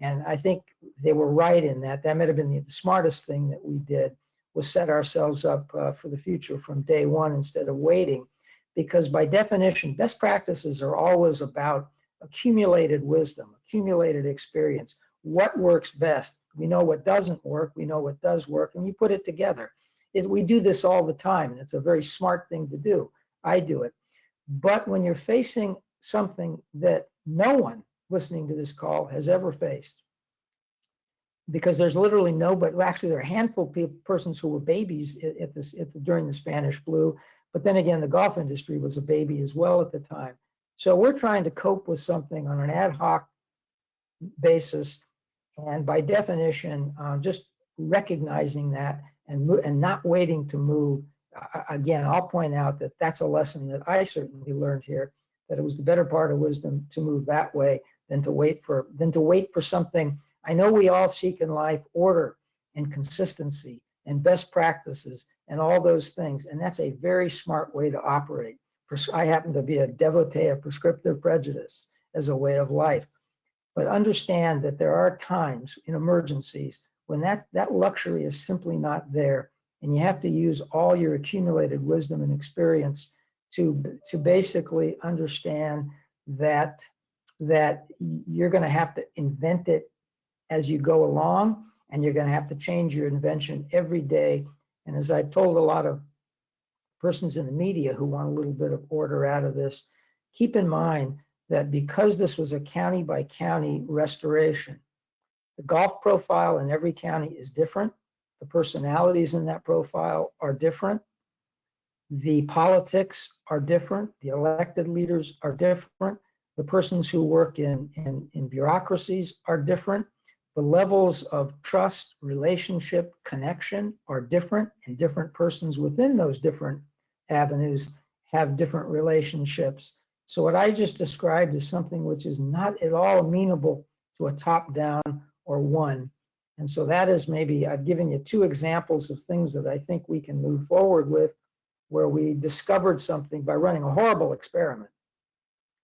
And I think they were right in that. That might have been the smartest thing that we did, was set ourselves up for the future from day one instead of waiting. Because by definition, best practices are always about accumulated wisdom, accumulated experience. What works best? We know what doesn't work, we know what does work, and we put it together. We do this all the time, and it's a very smart thing to do. I do it. But when you're facing something that no one listening to this call has ever faced, because there's literally nobody, well, actually there are a handful of persons who were babies during the Spanish flu, but then again, the golf industry was a baby as well at the time. So we're trying to cope with something on an ad hoc basis, and by definition, just recognizing that and not waiting to move. Again, I'll point out that that's a lesson that I certainly learned here, that it was the better part of wisdom to move that way than to wait for something I know we all seek in life order and consistency and best practices and all those things, and that's a very smart way to operate. I happen to be a devotee of prescriptive prejudice as a way of life, but understand that there are times in emergencies when that luxury is simply not there, and you have to use all your accumulated wisdom and experience to basically understand that you're going to have to invent it as you go along, and you're going to have to change your invention every day. And as I told a lot of persons in the media who want a little bit of order out of this, keep in mind that because this was a county by county restoration, the golf profile in every county is different. The personalities in that profile are different. The politics are different. The elected leaders are different. The persons who work in bureaucracies are different. The levels of trust, relationship, connection are different, and different persons within those different avenues have different relationships. So what I just described is something which is not at all amenable to a top-down or one. And so that is, maybe I've given you two examples of things that I think we can move forward with, where we discovered something by running a horrible experiment.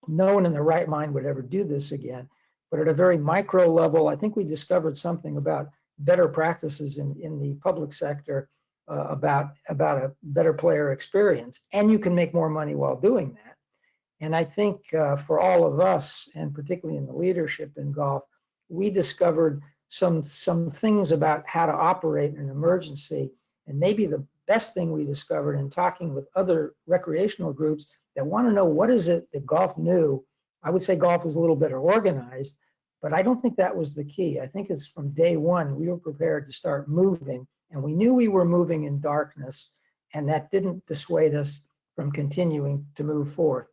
No one in their right mind would ever do this again. But at a very micro level, I think we discovered something about better practices in the public sector, about a better player experience. And you can make more money while doing that. And I think for all of us, and particularly in the leadership in golf, we discovered some things about how to operate in an emergency. And maybe the best thing we discovered in talking with other recreational groups that want to know what is it that golf knew. I would say golf was a little better organized, but I don't think that was the key. I think it's from day one, we were prepared to start moving, and we knew we were moving in darkness, and that didn't dissuade us from continuing to move forth.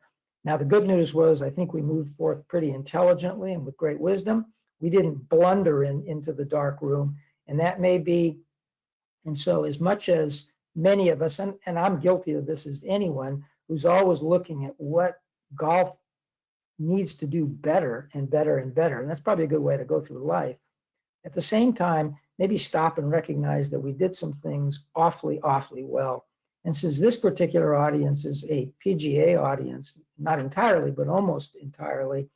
Now, the good news was, I think we moved forth pretty intelligently and with great wisdom. We didn't blunder into the dark room, and that may be, and so as much as many of us, and I'm guilty of this as anyone, who's always looking at what golf needs to do better and better and better. And that's probably a good way to go through life. At the same time, maybe stop and recognize that we did some things awfully, awfully well. And since this particular audience is a PGA audience, not entirely, but almost entirely,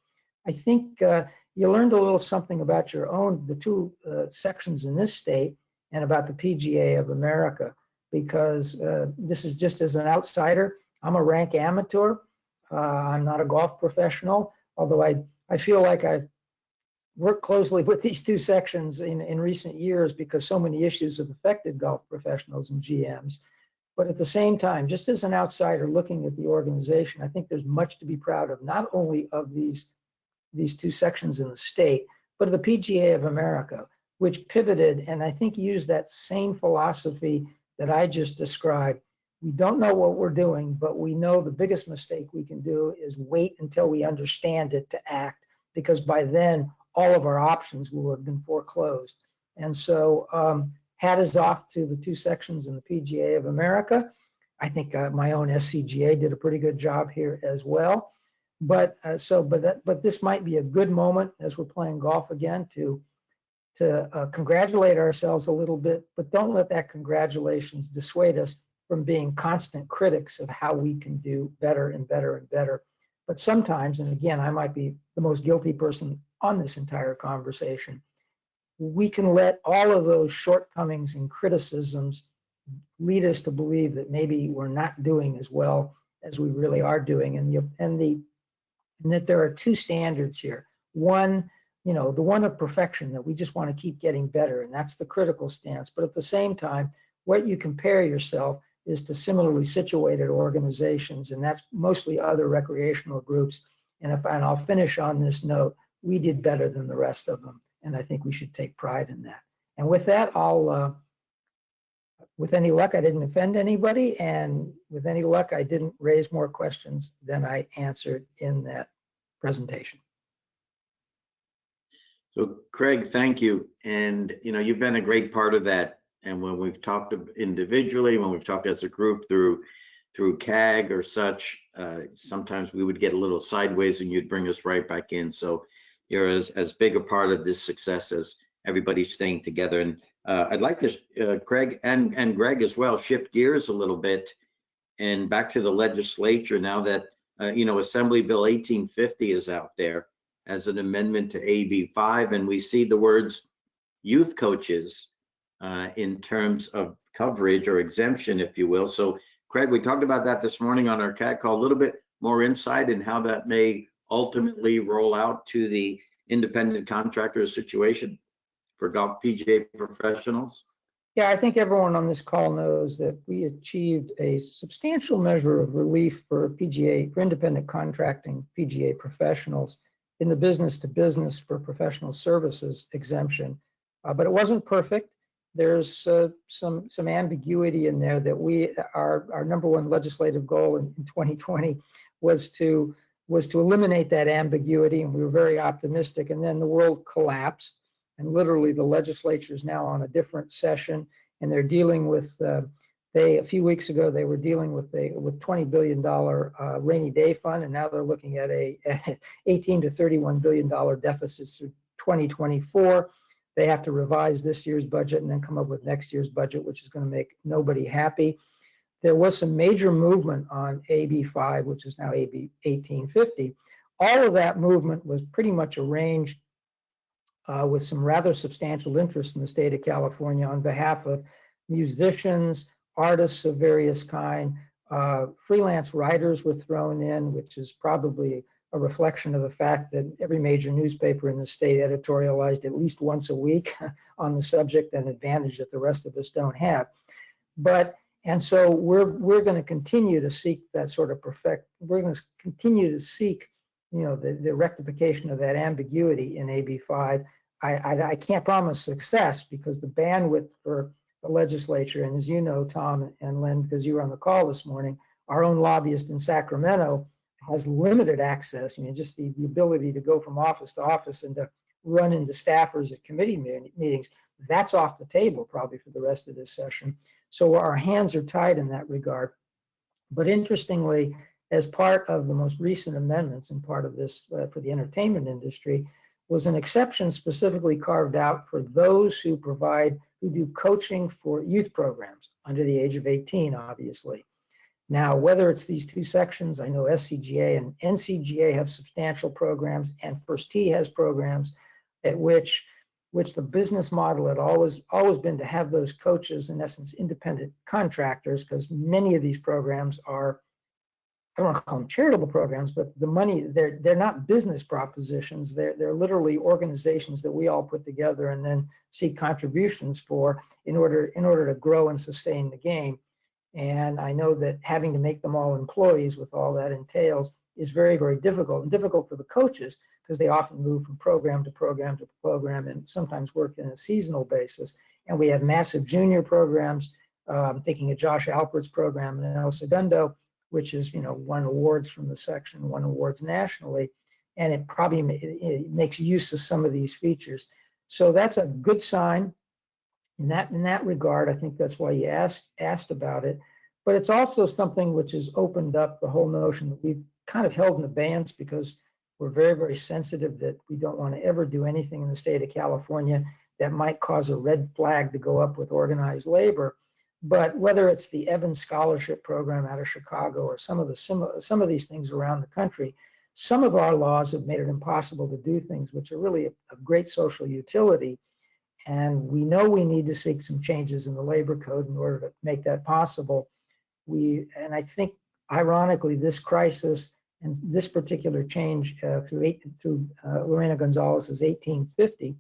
I think you learned a little something about your own, the two sections in this state, and about the PGA of America, because this is just as an outsider. I'm a rank amateur. I'm not a golf professional, although I feel like I've worked closely with these two sections in recent years because so many issues have affected golf professionals and GMs. But at the same time, just as an outsider looking at the organization, I think there's much to be proud of, not only of these two sections in the state, but of the PGA of America, which pivoted and I think used that same philosophy that I just described. We don't know what we're doing, but we know the biggest mistake we can do is wait until we understand it to act, because by then all of our options will have been foreclosed. And so hat is off to the two sections in the PGA of America. I think my own SCGA did a pretty good job here as well. But this might be a good moment as we're playing golf again to congratulate ourselves a little bit, but don't let that congratulations dissuade us from being constant critics of how we can do better and better and better. But sometimes, and again, I might be the most guilty person on this entire conversation, we can let all of those shortcomings and criticisms lead us to believe that maybe we're not doing as well as we really are doing, and that there are two standards here. One, the one of perfection, that we just want to keep getting better, and that's the critical stance. But at the same time, what you compare yourself is to similarly situated organizations, and that's mostly other recreational groups. And I'll finish on this note, we did better than the rest of them, and I think we should take pride in that. And with that, with any luck, I didn't offend anybody, and with any luck, I didn't raise more questions than I answered in that presentation. So Craig, thank you. And you've been a great part of that. And when we've talked individually, when we've talked as a group through CAG or such, sometimes we would get a little sideways and you'd bring us right back in. So, you're as big a part of this success as everybody staying together. And I'd like to, Craig and Greg as well, shift gears a little bit and back to the legislature now that, Assembly Bill 1850 is out there as an amendment to AB 5, and we see the words youth coaches in terms of coverage or exemption, if you will. So, Craig, we talked about that this morning on our CAT call, a little bit more insight in how that may ultimately roll out to the independent contractor situation for golf PGA professionals. Yeah, I think everyone on this call knows that we achieved a substantial measure of relief for independent contracting PGA professionals in the business to business for professional services exemption. But it wasn't perfect. There's some ambiguity in there that our number one legislative goal in 2020 was to eliminate that ambiguity, and we were very optimistic. And then the world collapsed, and literally the legislature is now on a different session, and they're dealing with. A few weeks ago they were dealing with $20 billion rainy day fund, and now they're looking at a 18 to $31 billion deficits through 2024. They have to revise this year's budget and then come up with next year's budget, which is going to make nobody happy. There was some major movement on AB 5, which is now AB 1850. All of that movement was pretty much arranged with some rather substantial interest in the state of California on behalf of musicians, artists of various kind. Freelance writers were thrown in, which is probably a reflection of the fact that every major newspaper in the state editorialized at least once a week on the subject, an advantage that the rest of us don't have. And so we're going to continue to seek that sort of we're going to continue to seek, the rectification of that ambiguity in AB 5. I can't promise success because the bandwidth for the legislature, and as you know, Tom and Len, because you were on the call this morning, our own lobbyist in Sacramento has limited access. Just the ability to go from office to office and to run into staffers at committee meetings, that's off the table probably for the rest of this session. So our hands are tied in that regard. But interestingly, as part of the most recent amendments and part of this for the entertainment industry, was an exception specifically carved out for those who do coaching for youth programs under the age of 18, obviously. Now, whether it's these two sections, I know SCGA and NCGA have substantial programs, and First Tee has programs at which the business model had always been to have those coaches, in essence, independent contractors, because many of these programs are, I don't want to call them charitable programs, but the money, they're not business propositions. They're literally organizations that we all put together and then seek contributions for in order to grow and sustain the game. And I know that having to make them all employees with all that entails is very, very difficult, and difficult for the coaches because they often move from program to program to program and sometimes work in a seasonal basis. And we have massive junior programs, thinking of Josh Alpert's program in El Segundo, which is, won awards from the section, won awards nationally, and it makes use of some of these features. So that's a good sign. In that regard, I think that's why you asked about it. But it's also something which has opened up the whole notion that we've kind of held in abeyance because we're very, very sensitive that we don't want to ever do anything in the state of California that might cause a red flag to go up with organized labor. But whether it's the Evans Scholarship Program out of Chicago or some of these things around the country, some of our laws have made it impossible to do things which are really of great social utility. And we know we need to seek some changes in the labor code in order to make that possible. And I think, ironically, this crisis and this particular change through Lorena Gonzalez's 1850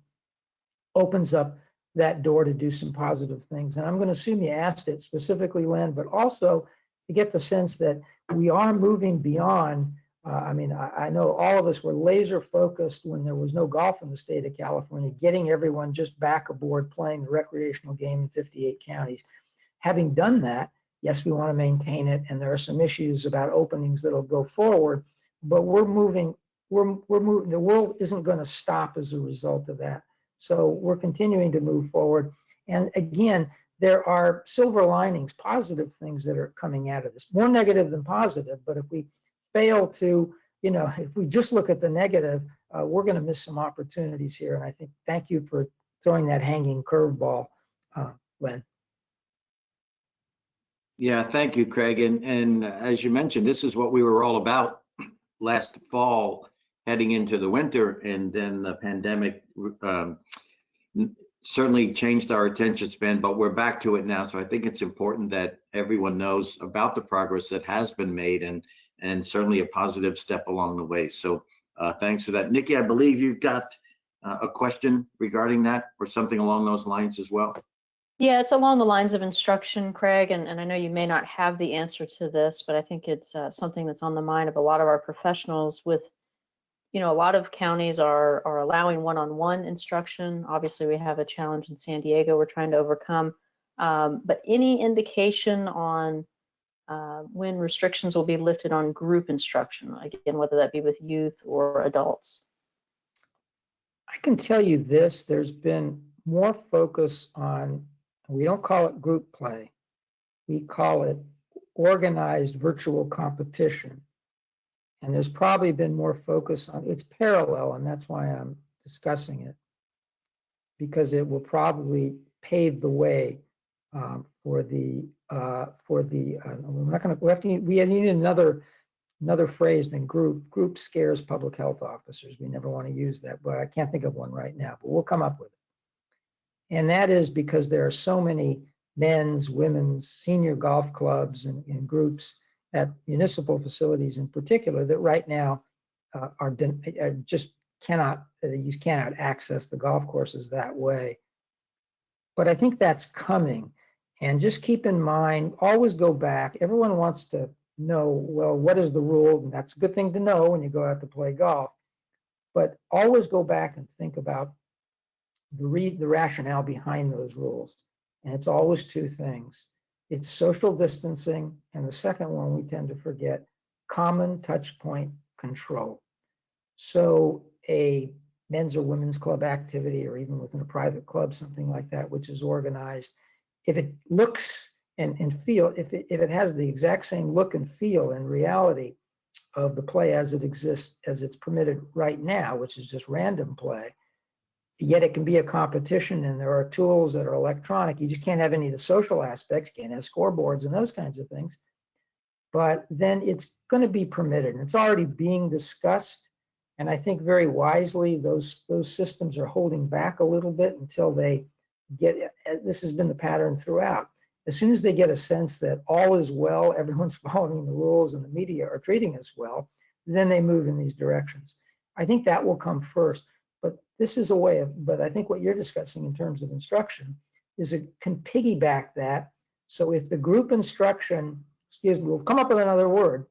opens up that door to do some positive things. And I'm going to assume you asked it specifically, Len, but also to get the sense that we are moving beyond. I know all of us were laser focused when there was no golf in the state of California, getting everyone just back aboard playing the recreational game in 58 counties. Having done that, yes, we want to maintain it, and there are some issues about openings that'll go forward, but we're moving. The world isn't going to stop as a result of that. So we're continuing to move forward. And again, there are silver linings, positive things that are coming out of this, more negative than positive. But if we fail to, if we just look at the negative, we're going to miss some opportunities here. And I think, thank you for throwing that hanging curveball, Len. Yeah, thank you, Craig. And as you mentioned, this is what we were all about last fall, heading into the winter, and then the pandemic certainly changed our attention span, but we're back to it now. So I think it's important that everyone knows about the progress that has been made, and certainly a positive step along the way. So thanks for that. Nikki, I believe you've got a question regarding that or something along those lines as well. Yeah, it's along the lines of instruction, Craig, and I know you may not have the answer to this, but I think it's something that's on the mind of a lot of our professionals. With, a lot of counties are allowing one-on-one instruction. Obviously, we have a challenge in San Diego we're trying to overcome. But any indication on when restrictions will be lifted on group instruction, again, whether that be with youth or adults? I can tell you this, there's been more focus on, we don't call it group play, we call it organized virtual competition. And there's probably been more focus on, it's parallel, and that's why I'm discussing it, because it will probably pave the way we need another phrase than group. Group scares public health officers. We never want to use that, but I can't think of one right now, but we'll come up with it. And that is because there are so many men's, women's, senior golf clubs and groups at municipal facilities in particular that right now you cannot access the golf courses that way. But I think that's coming. And just keep in mind, always go back. Everyone wants to know, well, what is the rule? And that's a good thing to know when you go out to play golf. But always go back and think about the rationale behind those rules. And it's always two things. It's social distancing, and the second one we tend to forget, common touch point control. So a men's or women's club activity, or even within a private club, something like that, which is organized, if it looks and feel, if it has the exact same look and feel in reality of the play as it exists, as it's permitted right now, which is just random play, yet it can be a competition, and there are tools that are electronic. You just can't have any of the social aspects, you can't have scoreboards and those kinds of things, but then it's going to be permitted, and it's already being discussed. And I think very wisely, those systems are holding back a little bit until they get, this has been the pattern throughout. As soon as they get a sense that all is well, everyone's following the rules and the media are treating us well, then they move in these directions. I think that will come first, but this is a way of, but I think what you're discussing in terms of instruction is it can piggyback that. So if the group instruction, we'll come up with another word,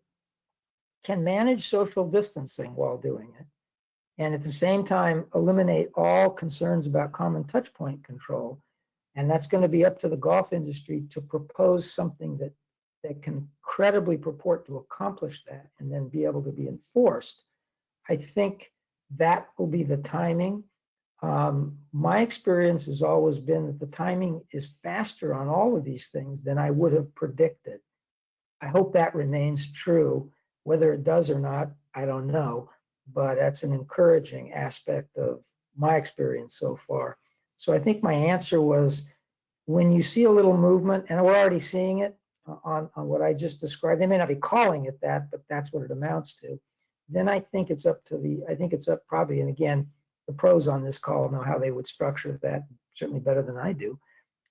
can manage social distancing while doing it, and at the same time eliminate all concerns about common touch point control. And that's going to be up to the golf industry to propose something that can credibly purport to accomplish that and then be able to be enforced. I think that will be the timing. My experience has always been that the timing is faster on all of these things than I would have predicted. I hope that remains true. Whether it does or not, I don't know, but that's an encouraging aspect of my experience so far. So I think my answer was, when you see a little movement, and we're already seeing it on what I just described, they may not be calling it that, but that's what it amounts to. Then I think it's up probably, and again, the pros on this call know how they would structure that certainly better than I do.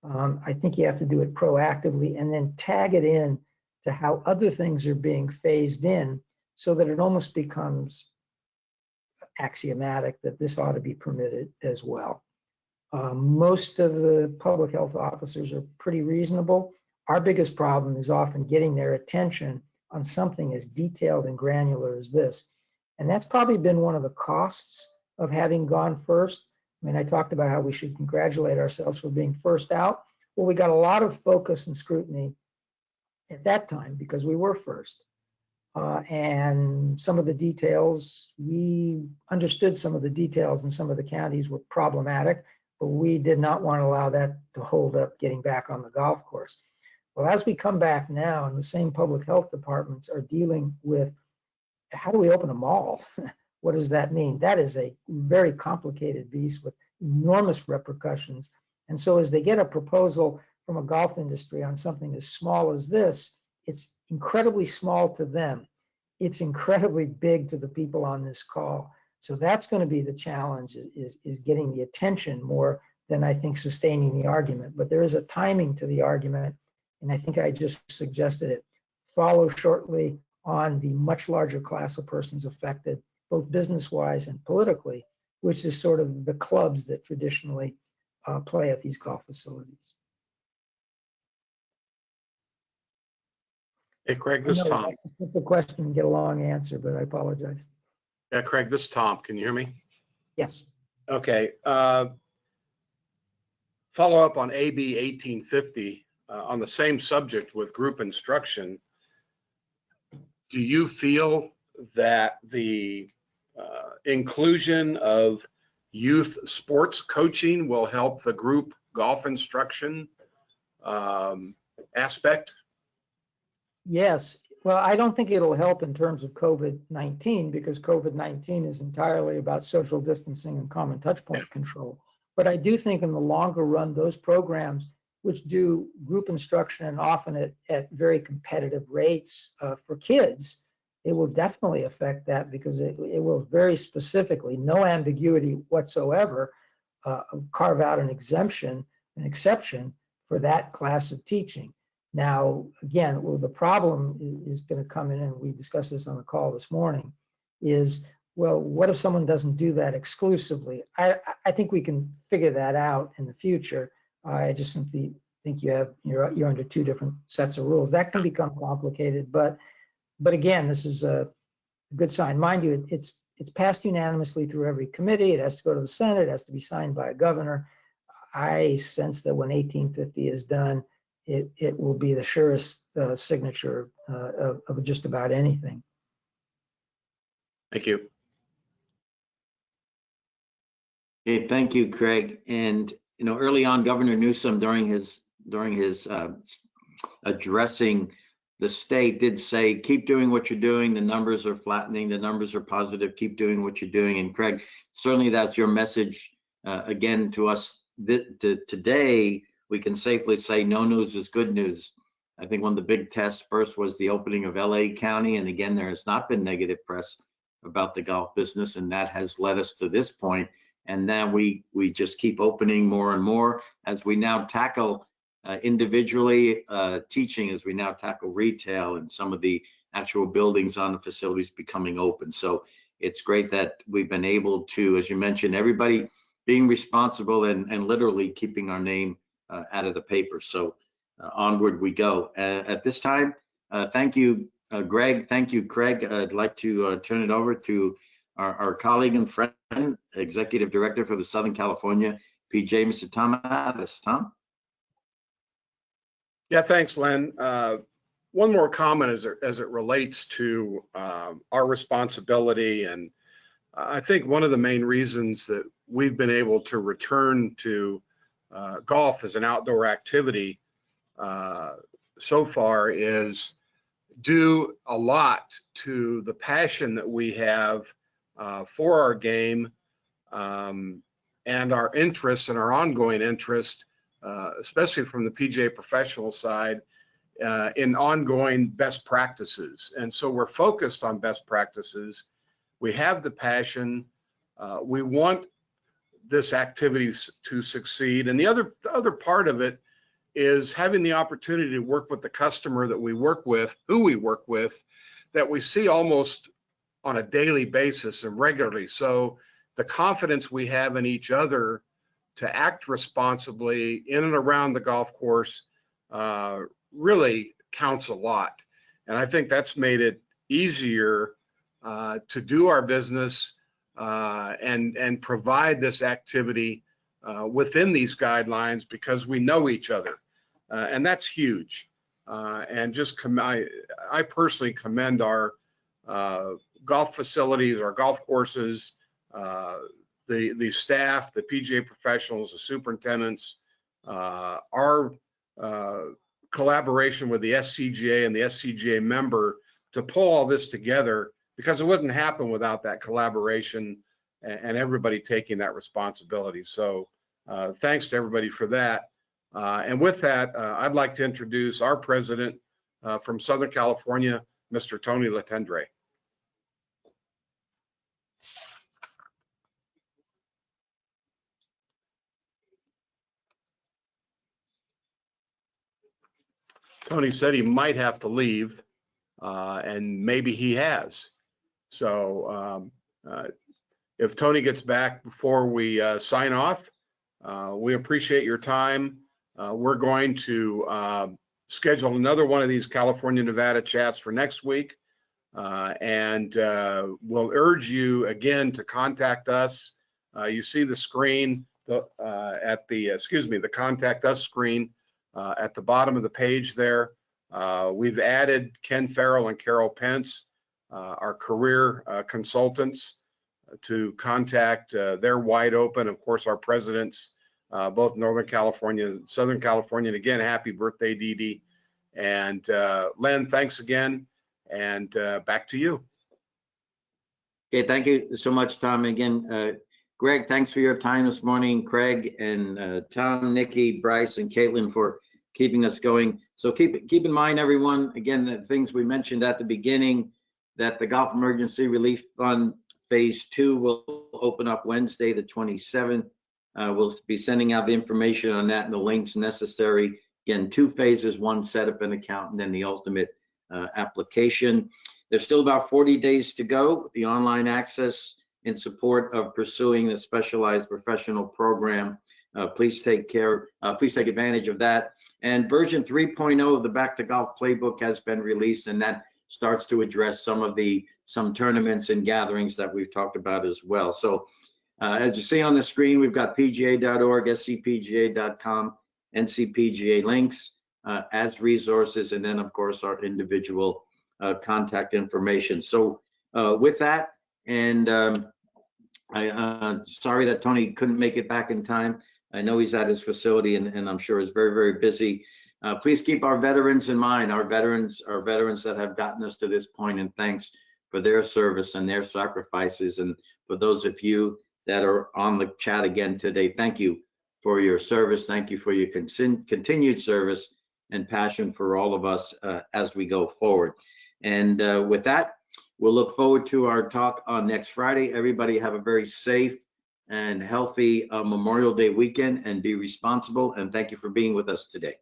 I think you have to do it proactively and then tag it in to how other things are being phased in, so that it almost becomes axiomatic that this ought to be permitted as well. Most of the public health officers are pretty reasonable. Our biggest problem is often getting their attention on something as detailed and granular as this. And that's probably been one of the costs of having gone first. I mean, I talked about how we should congratulate ourselves for being first out. Well, we got a lot of focus and scrutiny at that time because we were first. And some of the details, we understood some of the details in some of the counties were problematic, but we did not want to allow that to hold up getting back on the golf course. Well, as we come back now, and the same public health departments are dealing with, how do we open a mall? What does that mean? That is a very complicated beast with enormous repercussions. And so as they get a proposal from a golf industry on something as small as this, it's incredibly small to them. It's incredibly big to the people on this call. So that's going to be the challenge, is getting the attention more than I think sustaining the argument. But there is a timing to the argument, and I think I just suggested it. Follow shortly on the much larger class of persons affected, both business-wise and politically, which is sort of the clubs that traditionally play at these golf facilities. Hey, Craig, this is Tom. That's a simple question and get a long answer, but I apologize. Yeah, Craig, this is Tom. Can you hear me? Yes. Okay. Follow up on AB 1850 on the same subject with group instruction. Do you feel that the inclusion of youth sports coaching will help the group golf instruction aspect? Yes. Well, I don't think it'll help in terms of COVID-19 because COVID-19 is entirely about social distancing and common touch point control. But I do think in the longer run, those programs which do group instruction and often at very competitive rates for kids, it will definitely affect that because it will very specifically, no ambiguity whatsoever, carve out an exemption, an exception for that class of teaching. Now, again, well, the problem is going to come in, and we discussed this on the call this morning, is, well, what if someone doesn't do that exclusively? I think we can figure that out in the future. I just simply think you're under two different sets of rules. That can become complicated, but again, this is a good sign. Mind you, it's passed unanimously through every committee. It has to go to the Senate. It has to be signed by a governor. I sense that when 1850 is done, it will be the surest signature of just about anything. Thank you. Okay, thank you, Craig. And early on, Governor Newsom, during his addressing the state, did say, "Keep doing what you're doing. The numbers are flattening. The numbers are positive. Keep doing what you're doing." And Craig, certainly that's your message again to us today. We can safely say no news is good news. I think one of the big tests first was the opening of LA County. And again, there has not been negative press about the golf business, and that has led us to this point. And now we just keep opening more and more as we now tackle individually teaching, as we now tackle retail and some of the actual buildings on the facilities becoming open. So it's great that we've been able to, as you mentioned, everybody being responsible and literally keeping our name out of the paper. So onward we go. At this time, thank you, Greg. Thank you, Craig. I'd like to turn it over to our colleague and friend, Executive Director for the Southern California PGA, Mr. Tom Addis. Tom? Yeah, thanks, Len. One more comment as it relates to our responsibility. And I think one of the main reasons that we've been able to return to golf as an outdoor activity so far is due a lot to the passion that we have for our game and our interest and our ongoing interest, especially from the PGA professional side, in ongoing best practices. And so we're focused on best practices. We have the passion. We want this activity to succeed. And the other part of it is having the opportunity to work with the customer that we work with, who we work with, that we see almost on a daily basis and regularly. So the confidence we have in each other to act responsibly in and around the golf course really counts a lot. And I think that's made it easier to do our business and provide this activity within these guidelines because we know each other. And that's huge. And just I personally commend our golf facilities, our golf courses, the staff, the PGA professionals, the superintendents, our collaboration with the SCGA and the SCGA member to pull all this together, because it wouldn't happen without that collaboration and everybody taking that responsibility. So thanks to everybody for that. And with that, I'd like to introduce our president from Southern California, Mr. Tony Letendre. Tony said he might have to leave, and maybe he has. So if Tony gets back before we sign off, we appreciate your time. We're going to schedule another one of these California Nevada chats for next week. And we'll urge you again to contact us. You see the screen the contact us screen at the bottom of the page there. We've added Ken Farrell and Carol Pence, our career consultants, to contact. They're wide open. Of course, our presidents, both Northern California, Southern California, and again, happy birthday, Dee Dee. And Len, thanks again. And back to you. Okay, thank you so much, Tom. Again, Greg, thanks for your time this morning. Craig and Tom, Nikki, Bryce, and Caitlin for keeping us going. So keep in mind, everyone, again, the things we mentioned at the beginning, that the Gulf Emergency Relief Fund Phase 2 will open up Wednesday, the 27th. We'll be sending out the information on that and the links necessary. Again, 2 phases, one, set up an account, and then the ultimate application. There's still about 40 days to go with the online access in support of pursuing the specialized professional program. Please take advantage of that. And version 3.0 of the Back to Golf playbook has been released, and that starts to address some tournaments and gatherings that we've talked about as well. So as you see on the screen, we've got pga.org, scpga.com, NCPGA links as resources, and then of course our individual contact information. So with that, and sorry that Tony couldn't make it back in time. I know he's at his facility and I'm sure is very, very busy. Please keep our veterans in mind, our veterans that have gotten us to this point, and thanks for their service and their sacrifices. And for those of you that are on the chat again today, thank you for your service. Thank you for your continued service and passion for all of us as we go forward. And with that, we'll look forward to our talk on next Friday. Everybody have a very safe and healthy Memorial Day weekend, and be responsible. And thank you for being with us today.